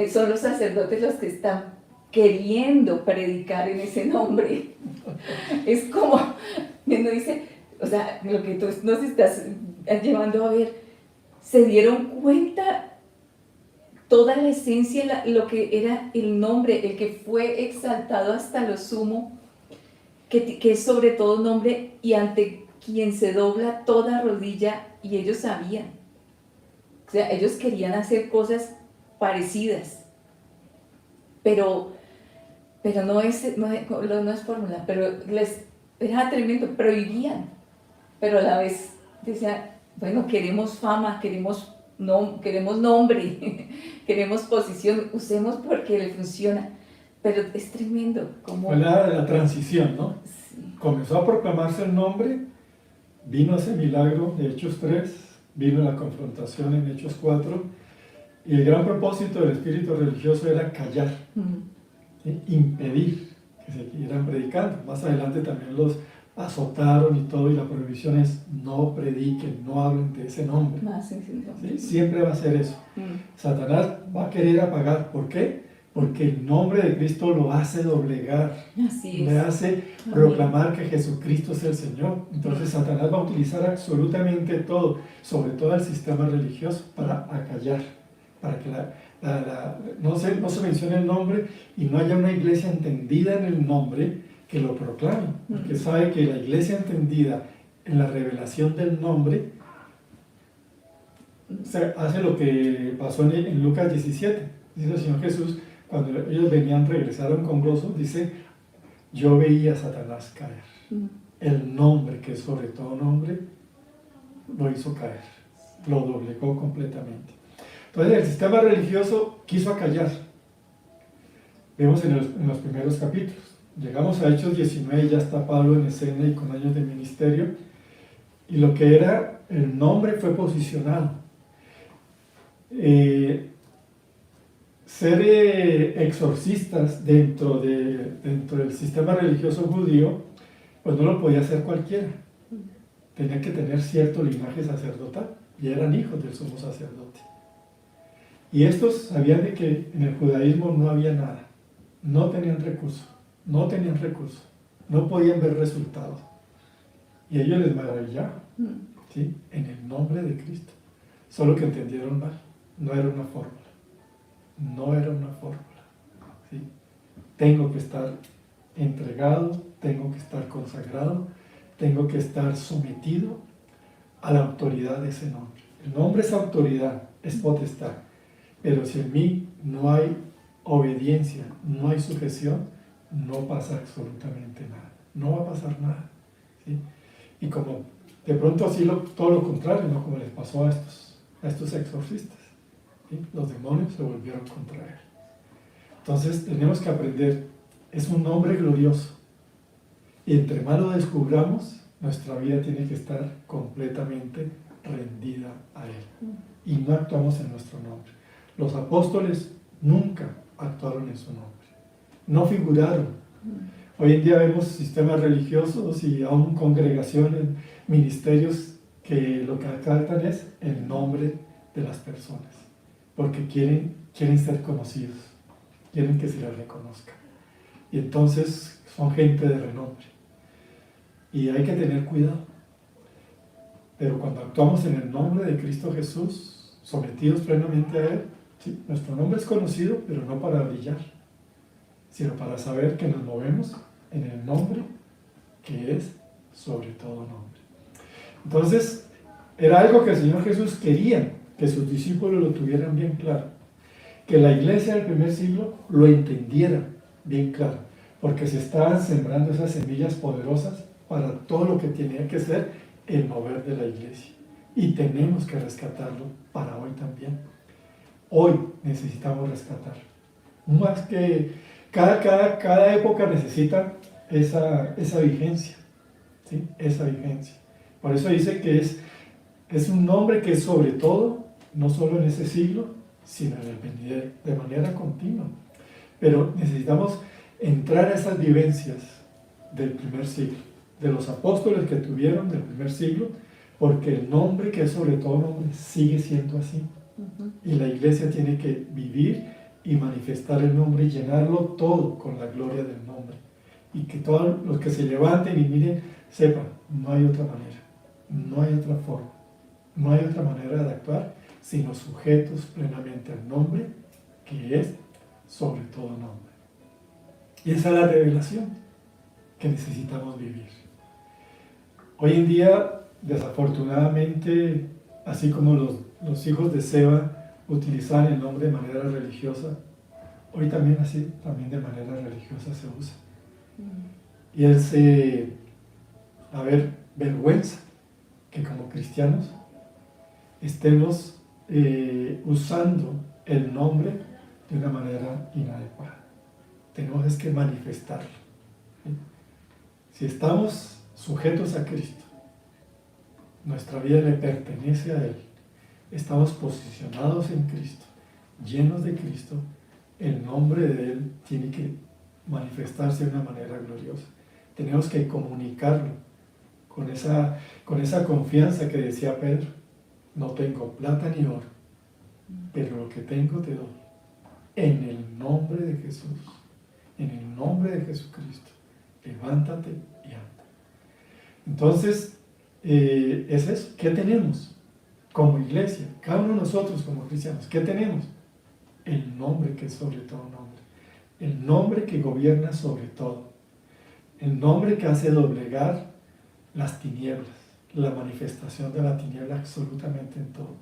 son los sacerdotes los que están queriendo predicar en ese nombre. Es como, uno dice, o sea, lo que tú nos estás llevando a ver, se dieron cuenta toda la esencia, lo que era el nombre, el que fue exaltado hasta lo sumo, que es sobre todo nombre, y ante quien se dobla toda rodilla, y ellos sabían. O sea, ellos querían hacer cosas parecidas, pero no es fórmula, pero les era tremendo, prohibían, pero a la vez decían, bueno, queremos fama, queremos nombre, queremos posición, usemos porque le funciona, pero es tremendo. Como... Fue la transición, ¿no? Sí. Comenzó a proclamarse el nombre, vino ese milagro de Hechos 3, vino la confrontación en Hechos 4, y el gran propósito del espíritu religioso era callar, ¿sí? Impedir que siguieran predicando. Más adelante también los azotaron y todo, y la prohibición es no prediquen, no hablen de ese nombre. ¿Sí? Siempre va a ser eso. Satanás va a querer apagar. ¿Por qué? Porque el nombre de Cristo lo hace doblegar, le hace proclamar que Jesucristo es el Señor. Entonces Satanás va a utilizar absolutamente todo, sobre todo el sistema religioso, para acallar, para que no se mencione el nombre y no haya una iglesia entendida en el nombre que lo proclame, porque sabe que la iglesia entendida en la revelación del nombre hace lo que pasó en Lucas 17. Dice el Señor Jesús, cuando ellos regresaron con gozo, dice, yo veía a Satanás caer. El nombre, que es sobre todo nombre, lo hizo caer, lo doblegó completamente. Entonces el sistema religioso quiso acallar. Vemos en los primeros capítulos. Llegamos a Hechos 19 y ya está Pablo en escena y con años de ministerio. Y lo que era el nombre fue posicionado. Ser exorcistas dentro del sistema religioso judío, pues no lo podía hacer cualquiera. Tenía que tener cierto linaje sacerdotal y eran hijos del sumo sacerdote. Y estos sabían de que en el judaísmo no había nada, no tenían recursos, no podían ver resultados. Y a ellos les maravillaba, ¿sí? En el nombre de Cristo. Solo que entendieron mal, no era una fórmula. ¿Sí? Tengo que estar entregado, tengo que estar consagrado, tengo que estar sometido a la autoridad de ese nombre. El nombre es autoridad, es potestad, pero si en mí no hay obediencia, no hay sujeción, no pasa absolutamente nada, no va a pasar nada. ¿Sí? Y como de pronto así todo lo contrario, ¿no? Como les pasó a estos exorcistas. ¿Sí? Los demonios se volvieron contra él. Entonces tenemos que aprender, es un nombre glorioso. Y entre más lo descubramos, nuestra vida tiene que estar completamente rendida a él. Y no actuamos en nuestro nombre. Los apóstoles nunca actuaron en su nombre. No figuraron. Hoy en día vemos sistemas religiosos y aún congregaciones, ministerios que lo que acartan es el nombre de las personas. Porque quieren ser conocidos, quieren que se les reconozca. Y entonces son gente de renombre. Y hay que tener cuidado. Pero cuando actuamos en el nombre de Cristo Jesús, sometidos plenamente a Él, ¿sí? Nuestro nombre es conocido, pero no para brillar, sino para saber que nos movemos en el nombre que es sobre todo nombre. Entonces, era algo que el Señor Jesús quería que sus discípulos lo tuvieran bien claro, que la iglesia del primer siglo lo entendiera bien claro, porque se estaban sembrando esas semillas poderosas para todo lo que tenía que ser el mover de la iglesia. Y tenemos que rescatarlo para hoy también. Hoy necesitamos rescatarlo. Más que cada época necesita esa vigencia, ¿sí? Esa vigencia. Por eso dice que es un nombre que es sobre todo, no solo en ese siglo, sino en el venidero, de manera continua. Pero necesitamos entrar a esas vivencias del primer siglo, de los apóstoles que tuvieron del primer siglo, porque el nombre que es sobre todo nombre sigue siendo así. Y la iglesia tiene que vivir y manifestar el nombre y llenarlo todo con la gloria del nombre. Y que todos los que se levanten y miren, sepan, no hay otra manera, no hay otra forma, no hay otra manera de actuar, sino sujetos plenamente al nombre, que es sobre todo nombre. Y esa es la revelación que necesitamos vivir. Hoy en día, desafortunadamente, así como los hijos de Seba utilizaban el nombre de manera religiosa, hoy también de manera religiosa se usa. Y es, vergüenza que como cristianos estemos usando el nombre de una manera inadecuada. Tenemos que manifestarlo. ¿Sí? Si estamos sujetos a Cristo, nuestra vida le pertenece a Él, estamos posicionados en Cristo, llenos de Cristo, el nombre de Él tiene que manifestarse de una manera gloriosa. Tenemos que comunicarlo con esa confianza que decía Pedro. No tengo plata ni oro, pero lo que tengo te doy. En el nombre de Jesús, en el nombre de Jesucristo, levántate y anda. Entonces, es eso. ¿Qué tenemos como iglesia? Cada uno de nosotros como cristianos, ¿qué tenemos? El nombre que es sobre todo nombre. El nombre que gobierna sobre todo. El nombre que hace doblegar las tinieblas, la manifestación de la tiniebla absolutamente en todo.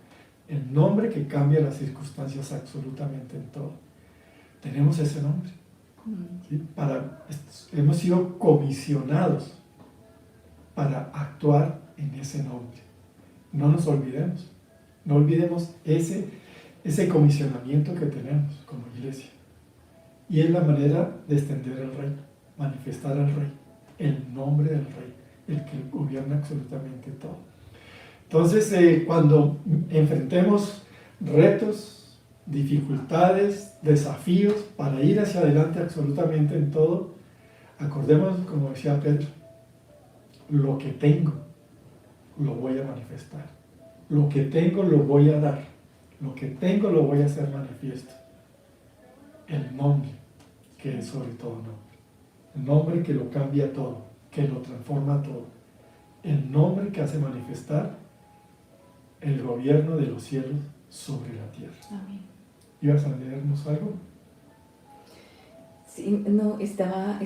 El nombre que cambia las circunstancias absolutamente en todo. Tenemos ese nombre. ¿Sí? Hemos sido comisionados para actuar en ese nombre. No nos olvidemos. No olvidemos ese comisionamiento que tenemos como iglesia. Y es la manera de extender el reino, manifestar al rey, el nombre del rey, el que gobierna absolutamente todo. Entonces, cuando enfrentemos retos, dificultades, desafíos para ir hacia adelante absolutamente en todo, acordemos, como decía Pedro, lo que tengo lo voy a manifestar, lo que tengo lo voy a dar, lo que tengo lo voy a hacer manifiesto. El nombre que es sobre todo nombre, el nombre que lo cambia todo, que lo transforma todo, el nombre que hace manifestar el gobierno de los cielos sobre la tierra. Amén. ¿Ibas a leernos algo? Sí, no, estaba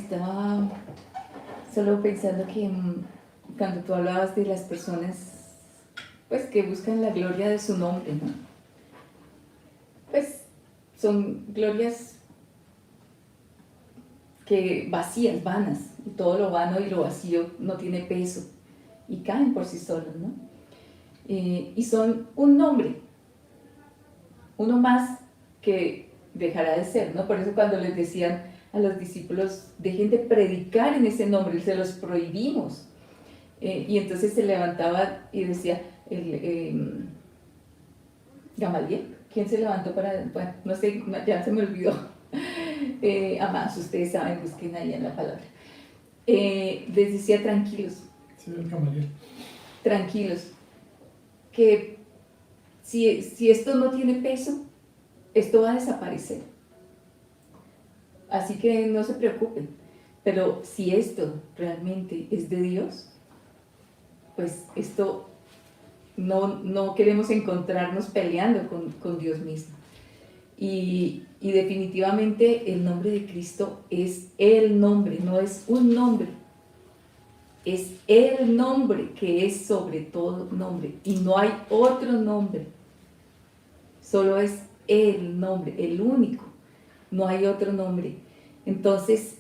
solo pensando que cuando tú hablabas de las personas pues que buscan la gloria de su nombre, ¿no? Pues son glorias que vacías, vanas, y todo lo vano y lo vacío no tiene peso y caen por sí solos, ¿no? Y son un nombre, uno más que dejará de ser, ¿no? Por eso cuando les decían a los discípulos, dejen de predicar en ese nombre, se los prohibimos. Y entonces se levantaba y decía, Gamaliel, ¿quién se levantó para...? Bueno, no sé, ya se me olvidó. Amados, ustedes saben, busquen ahí en la palabra. Les decía, tranquilos. Sí, Gamaliel. Tranquilos. Que si esto no tiene peso, esto va a desaparecer. Así que no se preocupen. Pero si esto realmente es de Dios, pues esto no queremos encontrarnos peleando con Dios mismo. Y definitivamente el nombre de Cristo es el nombre, no es un nombre. Es el nombre que es sobre todo nombre. Y no hay otro nombre. Solo es el nombre, el único. No hay otro nombre. Entonces,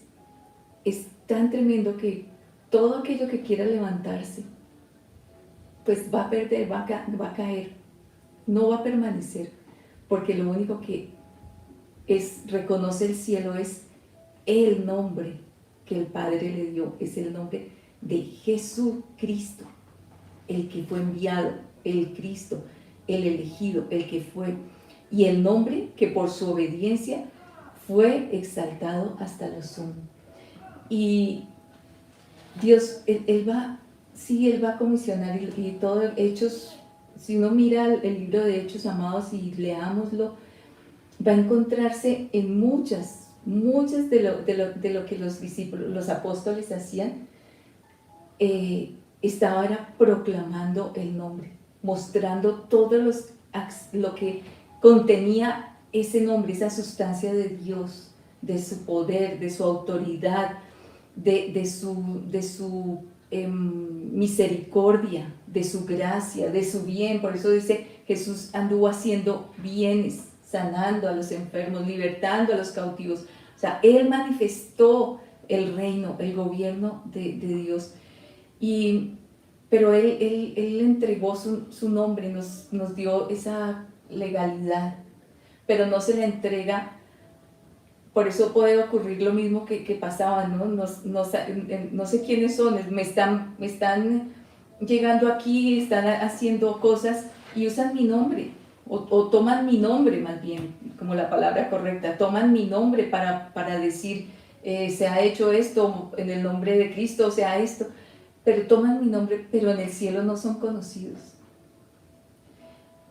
es tan tremendo que todo aquello que quiera levantarse, pues va a perder, va a caer. No va a permanecer. Porque lo único que reconoce el cielo es el nombre que el Padre le dio. Es el nombre de Jesucristo, el que fue enviado, el Cristo, el elegido, el que fue, y el nombre que por su obediencia fue exaltado hasta lo sumo. Y Dios, Él va a comisionar, y todo Hechos, si uno mira el libro de Hechos, amados, y leámoslo, va a encontrarse en muchas de lo que los discípulos, los apóstoles hacían. Estaba proclamando el nombre, mostrando todo lo que contenía ese nombre, esa sustancia de Dios, de su poder, de su autoridad, de su misericordia, de su gracia, de su bien. Por eso dice, Jesús anduvo haciendo bienes, sanando a los enfermos, libertando a los cautivos. O sea, Él manifestó el reino, el gobierno de Dios. Pero Él entregó su nombre, nos dio esa legalidad, pero no se le entrega. Por eso puede ocurrir lo mismo que pasaba, ¿no? No sé quiénes son, me están llegando aquí, están haciendo cosas y usan mi nombre, o toman mi nombre más bien, como la palabra correcta, toman mi nombre para decir se ha hecho esto en el nombre de Cristo, o sea esto, pero toman mi nombre, pero en el cielo no son conocidos.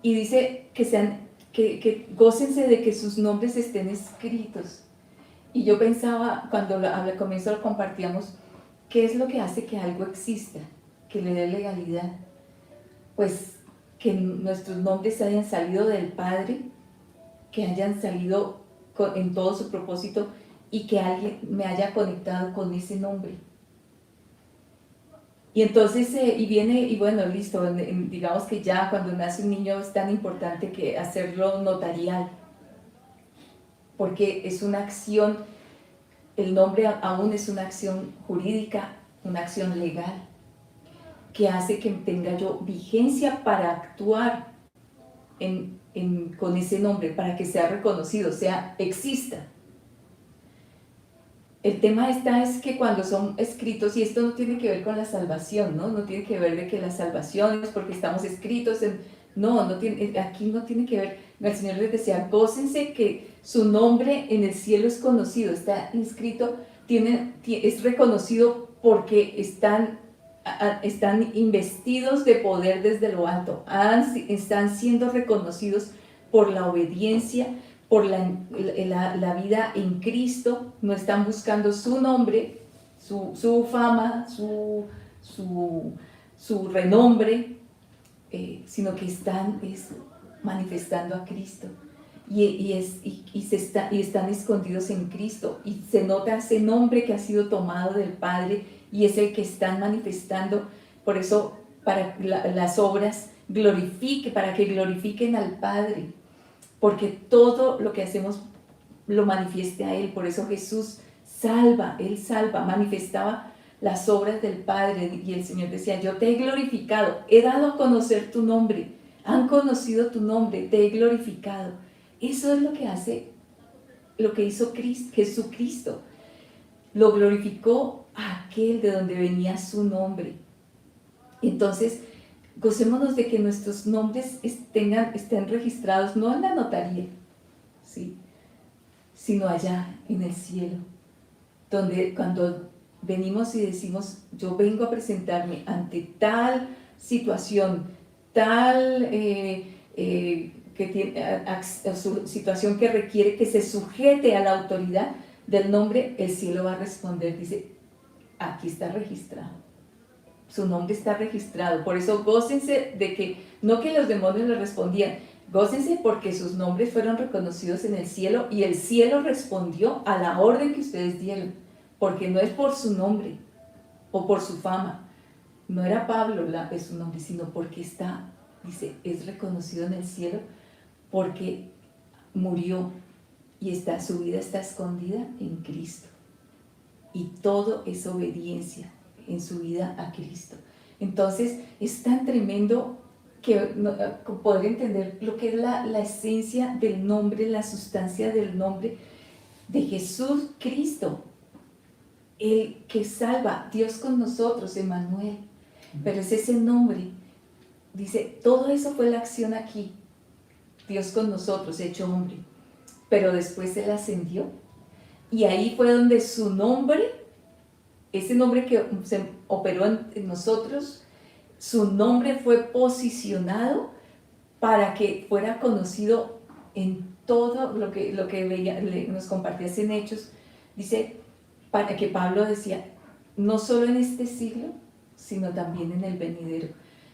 Y dice que gócense de que sus nombres estén escritos. Y yo pensaba, cuando al comienzo lo compartíamos, ¿qué es lo que hace que algo exista, que le dé legalidad? Pues que nuestros nombres hayan salido del Padre, que hayan salido en todo su propósito y que alguien me haya conectado con ese nombre. Y entonces, y bueno, listo, digamos que ya cuando nace un niño es tan importante que hacerlo notarial, porque es una acción, el nombre aún es una acción jurídica, una acción legal, que hace que tenga yo vigencia para actuar con ese nombre, para que sea reconocido, exista. El tema es que cuando son escritos, y esto no tiene que ver con la salvación, ¿no? No tiene que ver de que la salvación es porque estamos escritos en... No, aquí no tiene que ver. El Señor les decía, gócense que su nombre en el cielo es conocido, está inscrito, es reconocido porque están investidos de poder desde lo alto, están siendo reconocidos por la obediencia, por la vida en Cristo, no están buscando su nombre, su fama, su renombre, sino que están manifestando a Cristo y están escondidos en Cristo, y se nota ese nombre que ha sido tomado del Padre y es el que están manifestando. Por eso, para las obras para que glorifiquen al Padre, porque todo lo que hacemos lo manifieste a Él. Por eso Jesús Él salva, manifestaba las obras del Padre, y el Señor decía, yo te he glorificado, he dado a conocer tu nombre, han conocido tu nombre, te he glorificado. Eso es lo que hizo Jesucristo, lo glorificó a aquel de donde venía su nombre. Entonces, gocémonos de que nuestros nombres estén registrados no en la notaría, ¿sí?, sino allá en el cielo, donde cuando venimos y decimos, yo vengo a presentarme ante tal situación, tal situación que requiere que se sujete a la autoridad del nombre, el cielo va a responder, dice, aquí está registrado. Su nombre está registrado. Por eso gócense de que, no que los demonios le respondían, gócense porque sus nombres fueron reconocidos en el cielo, y el cielo respondió a la orden que ustedes dieron, porque no es por su nombre o por su fama, no era Pablo es su nombre, sino porque dice, es reconocido en el cielo porque murió y su vida está escondida en Cristo, y todo es obediencia en su vida a Cristo. Entonces es tan tremendo que poder entender lo que es la esencia del nombre, la sustancia del nombre de Jesús Cristo, el que salva, Dios con nosotros, Emmanuel. Pero es ese nombre, dice, todo eso fue la acción aquí, Dios con nosotros, hecho hombre, pero después Él ascendió, y ahí fue donde su nombre, ese nombre que se operó en nosotros, su nombre fue posicionado para que fuera conocido en todo lo que nos compartías en Hechos. Dice, para que Pablo decía, no solo en este siglo, sino también en el venidero.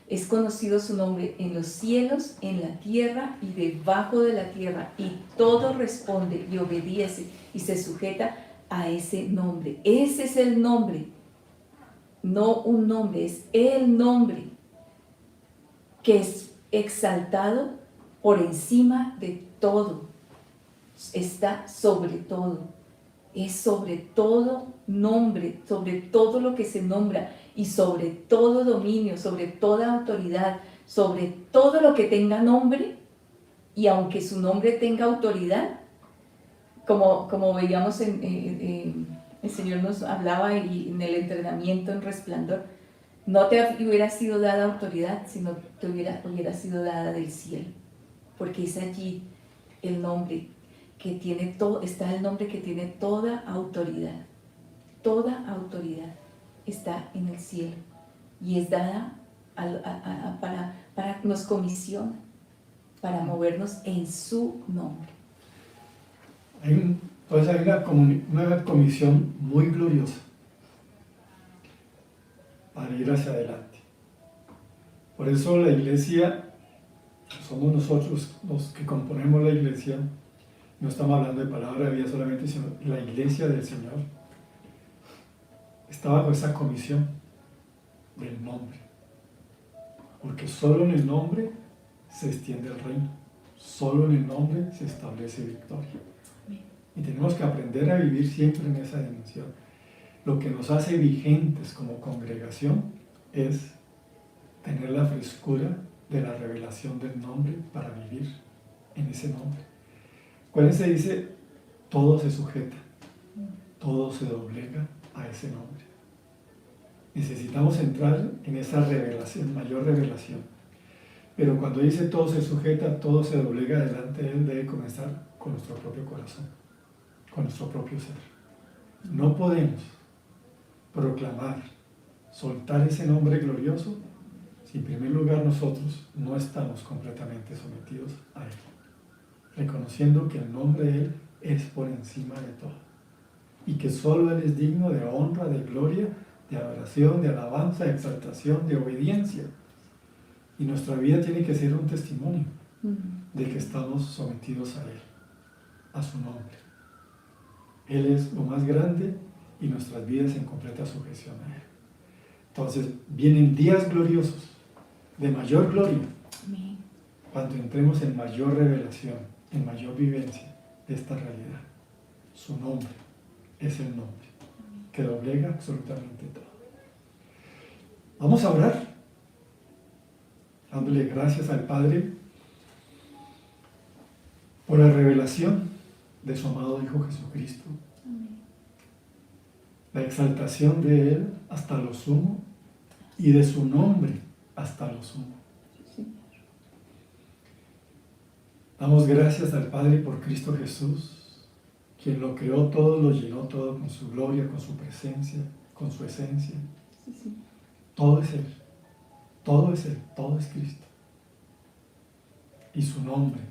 Es conocido su nombre en los cielos, en la tierra y debajo de la tierra, y todo responde y obedece y se sujeta a ese nombre. Ese es el nombre, no un nombre, es el nombre que es exaltado por encima de todo, está sobre todo, es sobre todo nombre, sobre todo lo que se nombra, y sobre todo dominio, sobre toda autoridad, sobre todo lo que tenga nombre, y aunque su nombre tenga autoridad, como veíamos el Señor nos hablaba y en el entrenamiento en Resplandor, no te hubiera sido dada autoridad, sino te hubiera sido dada del cielo, porque es allí el nombre que tiene todo, está el nombre que tiene toda autoridad. Toda autoridad está en el cielo y es dada para nos comisiona, para movernos en su nombre. Entonces hay una comisión muy gloriosa para ir hacia adelante. Por eso la iglesia, somos nosotros los que componemos la iglesia, no estamos hablando de palabra de vida solamente, sino la iglesia del Señor, está bajo esa comisión del nombre. Porque solo en el nombre se extiende el reino, solo en el nombre se establece victoria. Y tenemos que aprender a vivir siempre en esa dimensión. Lo que nos hace vigentes como congregación es tener la frescura de la revelación del nombre para vivir en ese nombre. ¿Cuál se dice? Todo se sujeta, todo se doblega a ese nombre. Necesitamos entrar en esa revelación, mayor revelación. Pero cuando dice todo se sujeta, todo se doblega delante de Él, debe comenzar con nuestro propio corazón, con nuestro propio ser. No podemos proclamar, soltar ese nombre glorioso si en primer lugar nosotros no estamos completamente sometidos a Él, reconociendo que el nombre de Él es por encima de todo y que solo Él es digno de honra, de gloria, de adoración, de alabanza, de exaltación, de obediencia. Y nuestra vida tiene que ser un testimonio de que estamos sometidos a Él, a su nombre. Él es lo más grande y nuestras vidas en completa sujeción a Él. Entonces vienen días gloriosos, de mayor gloria, cuando entremos en mayor revelación, en mayor vivencia de esta realidad. Su nombre es el nombre que doblega absolutamente todo. Vamos a orar, dándole gracias al Padre por la revelación de su amado Hijo Jesucristo, la exaltación de Él hasta lo sumo y de su nombre hasta lo sumo. Damos gracias al Padre por Cristo Jesús, quien lo creó todo, lo llenó todo con su gloria, con su presencia, con su esencia. Todo es Él, todo es Él, todo es Cristo. Y su nombre,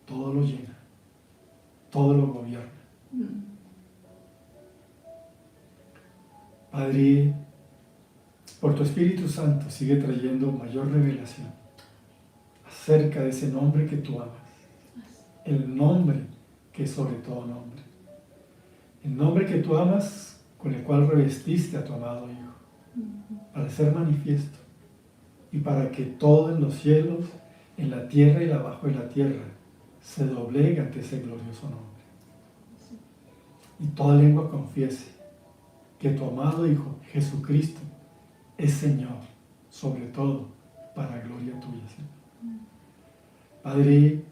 todo lo llena, todo lo gobierna. Padre, por tu Espíritu Santo sigue trayendo mayor revelación acerca de ese nombre que tú amas, el nombre que es sobre todo nombre, el nombre que tú amas con el cual revestiste a tu amado Hijo, para ser manifiesto y para que todo en los cielos, en la tierra y abajo de la tierra se doblegue ante ese glorioso nombre. Y toda lengua confiese que tu amado Hijo Jesucristo es Señor, sobre todo para gloria tuya, Señor. Padre,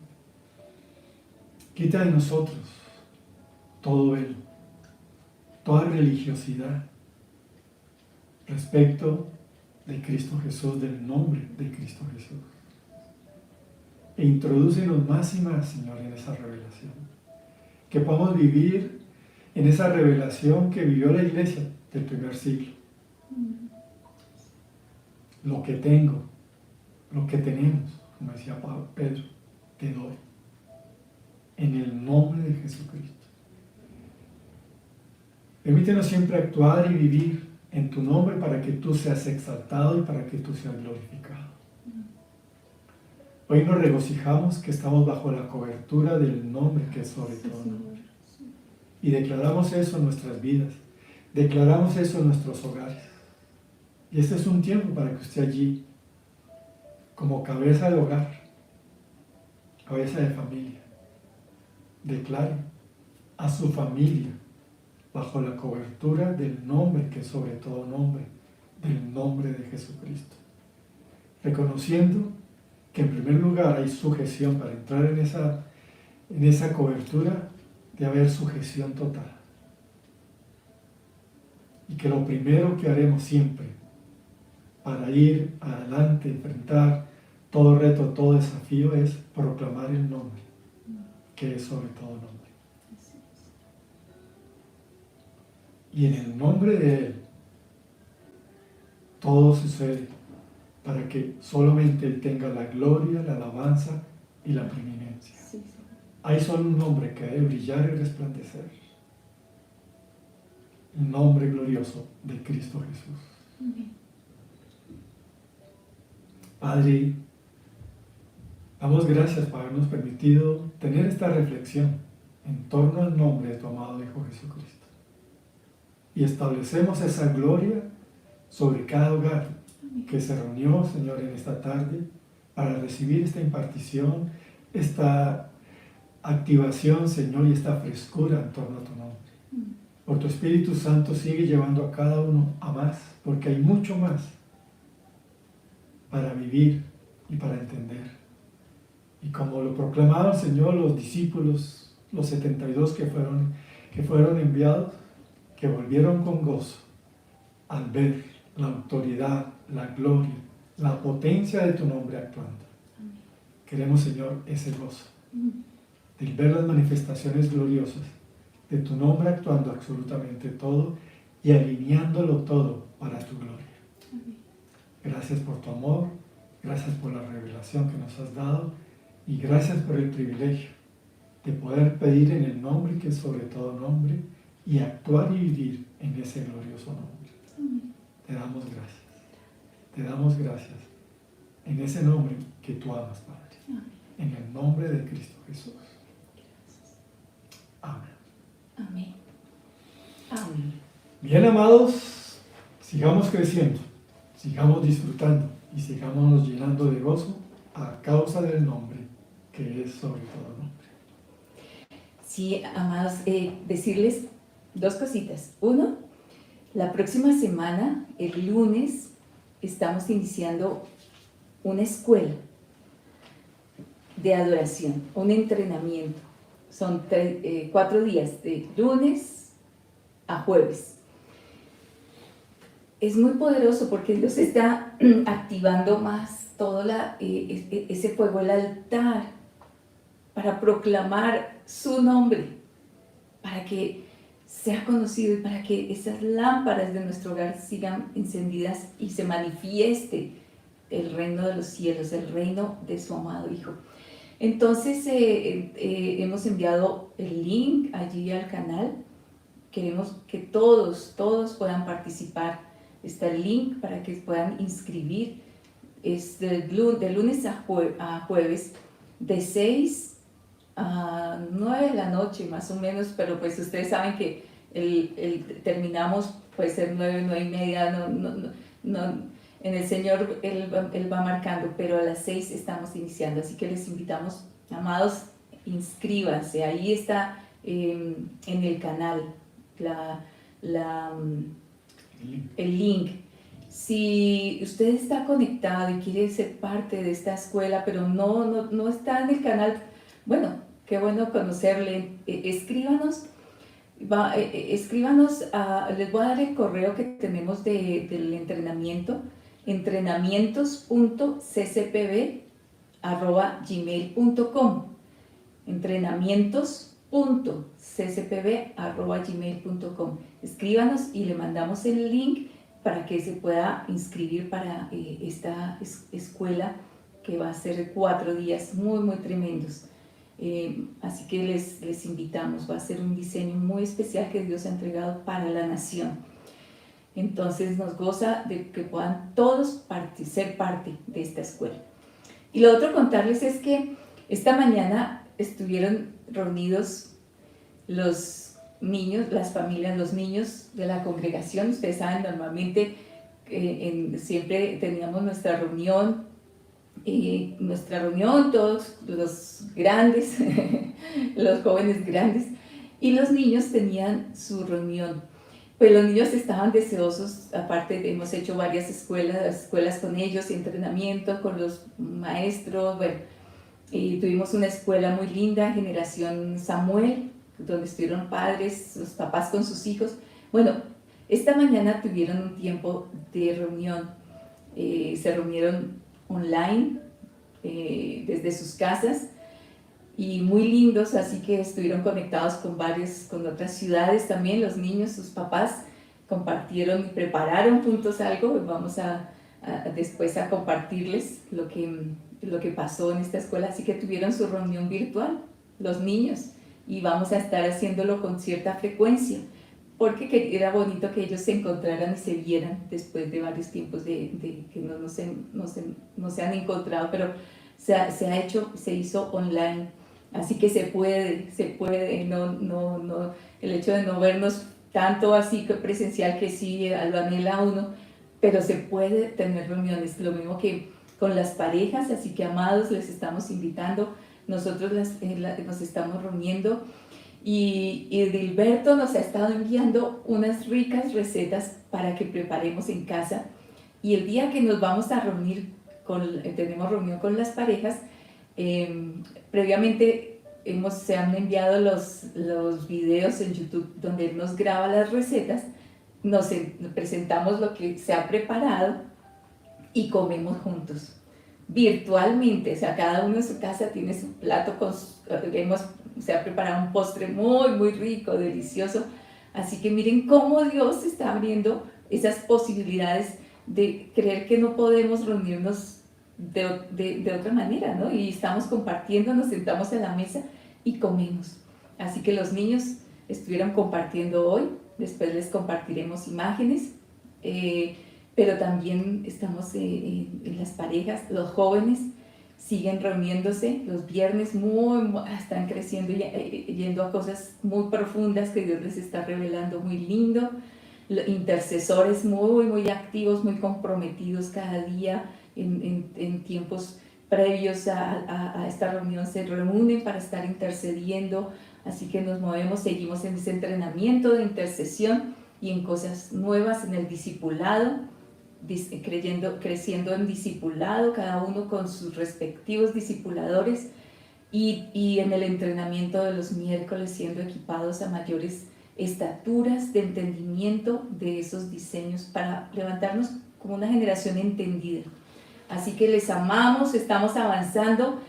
quita de nosotros todo velo, toda religiosidad respecto de Cristo Jesús, del nombre de Cristo Jesús. E introdúcenos más y más, Señor, en esa revelación. Que podamos vivir en esa revelación que vivió la iglesia del primer siglo. Lo que tengo, lo que tenemos, como decía Pedro, te doy. En el nombre de Jesucristo. Permítenos siempre actuar y vivir en tu nombre para que tú seas exaltado y para que tú seas glorificado. Hoy nos regocijamos que estamos bajo la cobertura del nombre que es sobre todo nombre. Y declaramos eso en nuestras vidas. Declaramos eso en nuestros hogares. Y este es un tiempo para que usted allí, como cabeza de hogar, cabeza de familia, declare a su familia bajo la cobertura del nombre que es sobre todo nombre, del nombre de Jesucristo. Reconociendo que en primer lugar hay sujeción para entrar en esa cobertura, de haber sujeción total. Y que lo primero que haremos siempre para ir adelante, enfrentar todo reto, todo desafío es proclamar el nombre que es sobre todo nombre. Y en el nombre de Él, todo sucede para que solamente Él tenga la gloria, la alabanza y la preeminencia. Sí, sí. Hay solo un nombre que debe brillar y resplandecer. El nombre glorioso de Cristo Jesús. Amén. Padre, damos gracias por habernos permitido tener esta reflexión en torno al nombre de tu amado Hijo Jesucristo. Y establecemos esa gloria sobre cada hogar que se reunió, Señor, en esta tarde para recibir esta impartición, esta activación, Señor, y esta frescura en torno a tu nombre. Por tu Espíritu Santo sigue llevando a cada uno a más, porque hay mucho más para vivir y para entender. Y como lo proclamaron, Señor, los discípulos, los 72 que fueron enviados, que volvieron con gozo al ver la autoridad, la gloria, la potencia de tu nombre actuando. Queremos, Señor, ese gozo, de ver las manifestaciones gloriosas de tu nombre actuando absolutamente todo y alineándolo todo para tu gloria. Gracias por tu amor, gracias por la revelación que nos has dado y gracias por el privilegio de poder pedir en el nombre que es sobre todo nombre y actuar y vivir en ese glorioso nombre. Te damos gracias. Te damos gracias en ese nombre que tú amas, Padre. En el nombre de Cristo Jesús. Amén. Amén. Amén. Bien, amados, sigamos creciendo, sigamos disfrutando y sigamos llenando de gozo a causa del nombre que es sobre todo nombre. Sí, amados, decirles dos cositas. Uno, la próxima semana, el lunes, estamos iniciando una escuela de adoración, un entrenamiento. Son 4 días, de lunes a jueves. Es muy poderoso porque Dios está activando más todo ese fuego, el altar, para proclamar su nombre, para que sea conocido y para que esas lámparas de nuestro hogar sigan encendidas y se manifieste el reino de los cielos, el reino de su amado Hijo. Entonces hemos enviado el link allí al canal. Queremos que todos puedan participar. Está el link para que puedan inscribir. Es de lunes a jueves, de 6 a 9 de la noche más o menos, pero pues ustedes saben que terminamos, puede ser 9, 9 y media, no, en el Señor Él va marcando, pero a las 6 estamos iniciando, así que les invitamos, amados, inscríbanse, ahí está en el canal el link. Si usted está conectado y quiere ser parte de esta escuela, pero no está en el canal, bueno, qué bueno conocerle. Escríbanos, les voy a dar el correo que tenemos del entrenamiento, entrenamientos.ccpb@gmail.com, entrenamientos.ccpb@gmail.com. Escríbanos y le mandamos el link para que se pueda inscribir para esta escuela que va a ser 4 días muy, muy tremendos. Así que les invitamos, va a ser un diseño muy especial que Dios ha entregado para la nación. Entonces nos goza de que puedan todos ser parte de esta escuela. Y lo otro contarles es que esta mañana estuvieron reunidos los niños, las familias, los niños de la congregación. Ustedes saben, normalmente siempre teníamos nuestra reunión, todos los grandes, los jóvenes grandes, y los niños tenían su reunión. Pues los niños estaban deseosos, aparte hemos hecho varias escuelas con ellos, entrenamiento con los maestros, bueno, y tuvimos una escuela muy linda, Generación Samuel, donde estuvieron padres, los papás con sus hijos. Bueno, esta mañana tuvieron un tiempo de reunión, se reunieron online desde sus casas y muy lindos, así que estuvieron conectados con otras ciudades también, los niños, sus papás compartieron y prepararon juntos algo. Vamos después a compartirles lo que pasó en esta escuela, así que tuvieron su reunión virtual, los niños, y vamos a estar haciéndolo con cierta frecuencia, porque era bonito que ellos se encontraran y se vieran después de varios tiempos de que no se han encontrado, pero se hizo online, así que se puede, el hecho de no vernos tanto así que presencial, que sí lo anhela uno, pero se puede tener reuniones, lo mismo que con las parejas, así que amados, les estamos invitando, nosotros nos estamos reuniendo, y Edilberto nos ha estado enviando unas ricas recetas para que preparemos en casa, y el día que nos vamos a reunir, tenemos reunión con las parejas, previamente se han enviado los videos en YouTube donde él nos graba las recetas, nos presentamos lo que se ha preparado y comemos juntos, virtualmente, o sea, cada uno en su casa tiene su plato, se ha preparado un postre muy, muy rico, delicioso, así que miren cómo Dios está abriendo esas posibilidades de creer que no podemos reunirnos de otra manera, ¿no? Y estamos compartiendo, nos sentamos en la mesa y comemos. Así que los niños estuvieron compartiendo hoy, después les compartiremos imágenes, pero también estamos en las parejas, los jóvenes siguen reuniéndose los viernes, están creciendo y yendo a cosas muy profundas que Dios les está revelando, muy lindo. Intercesores muy, muy activos, muy comprometidos cada día en tiempos previos a esta reunión, se reúnen para estar intercediendo, así que nos movemos, seguimos en ese entrenamiento de intercesión y en cosas nuevas, en el discipulado, creciendo en discipulado, cada uno con sus respectivos discipuladores, y en el entrenamiento de los miércoles, siendo equipados a mayores estaturas de entendimiento de esos diseños para levantarnos como una generación entendida. Así que les amamos, estamos avanzando,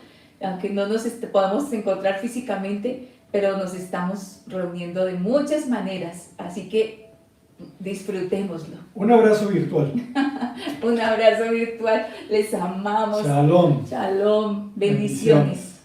aunque no nos podamos encontrar físicamente, pero nos estamos reuniendo de muchas maneras, así que disfrutémoslo. Un abrazo virtual. Un abrazo virtual, les amamos. Shalom. Shalom, bendiciones.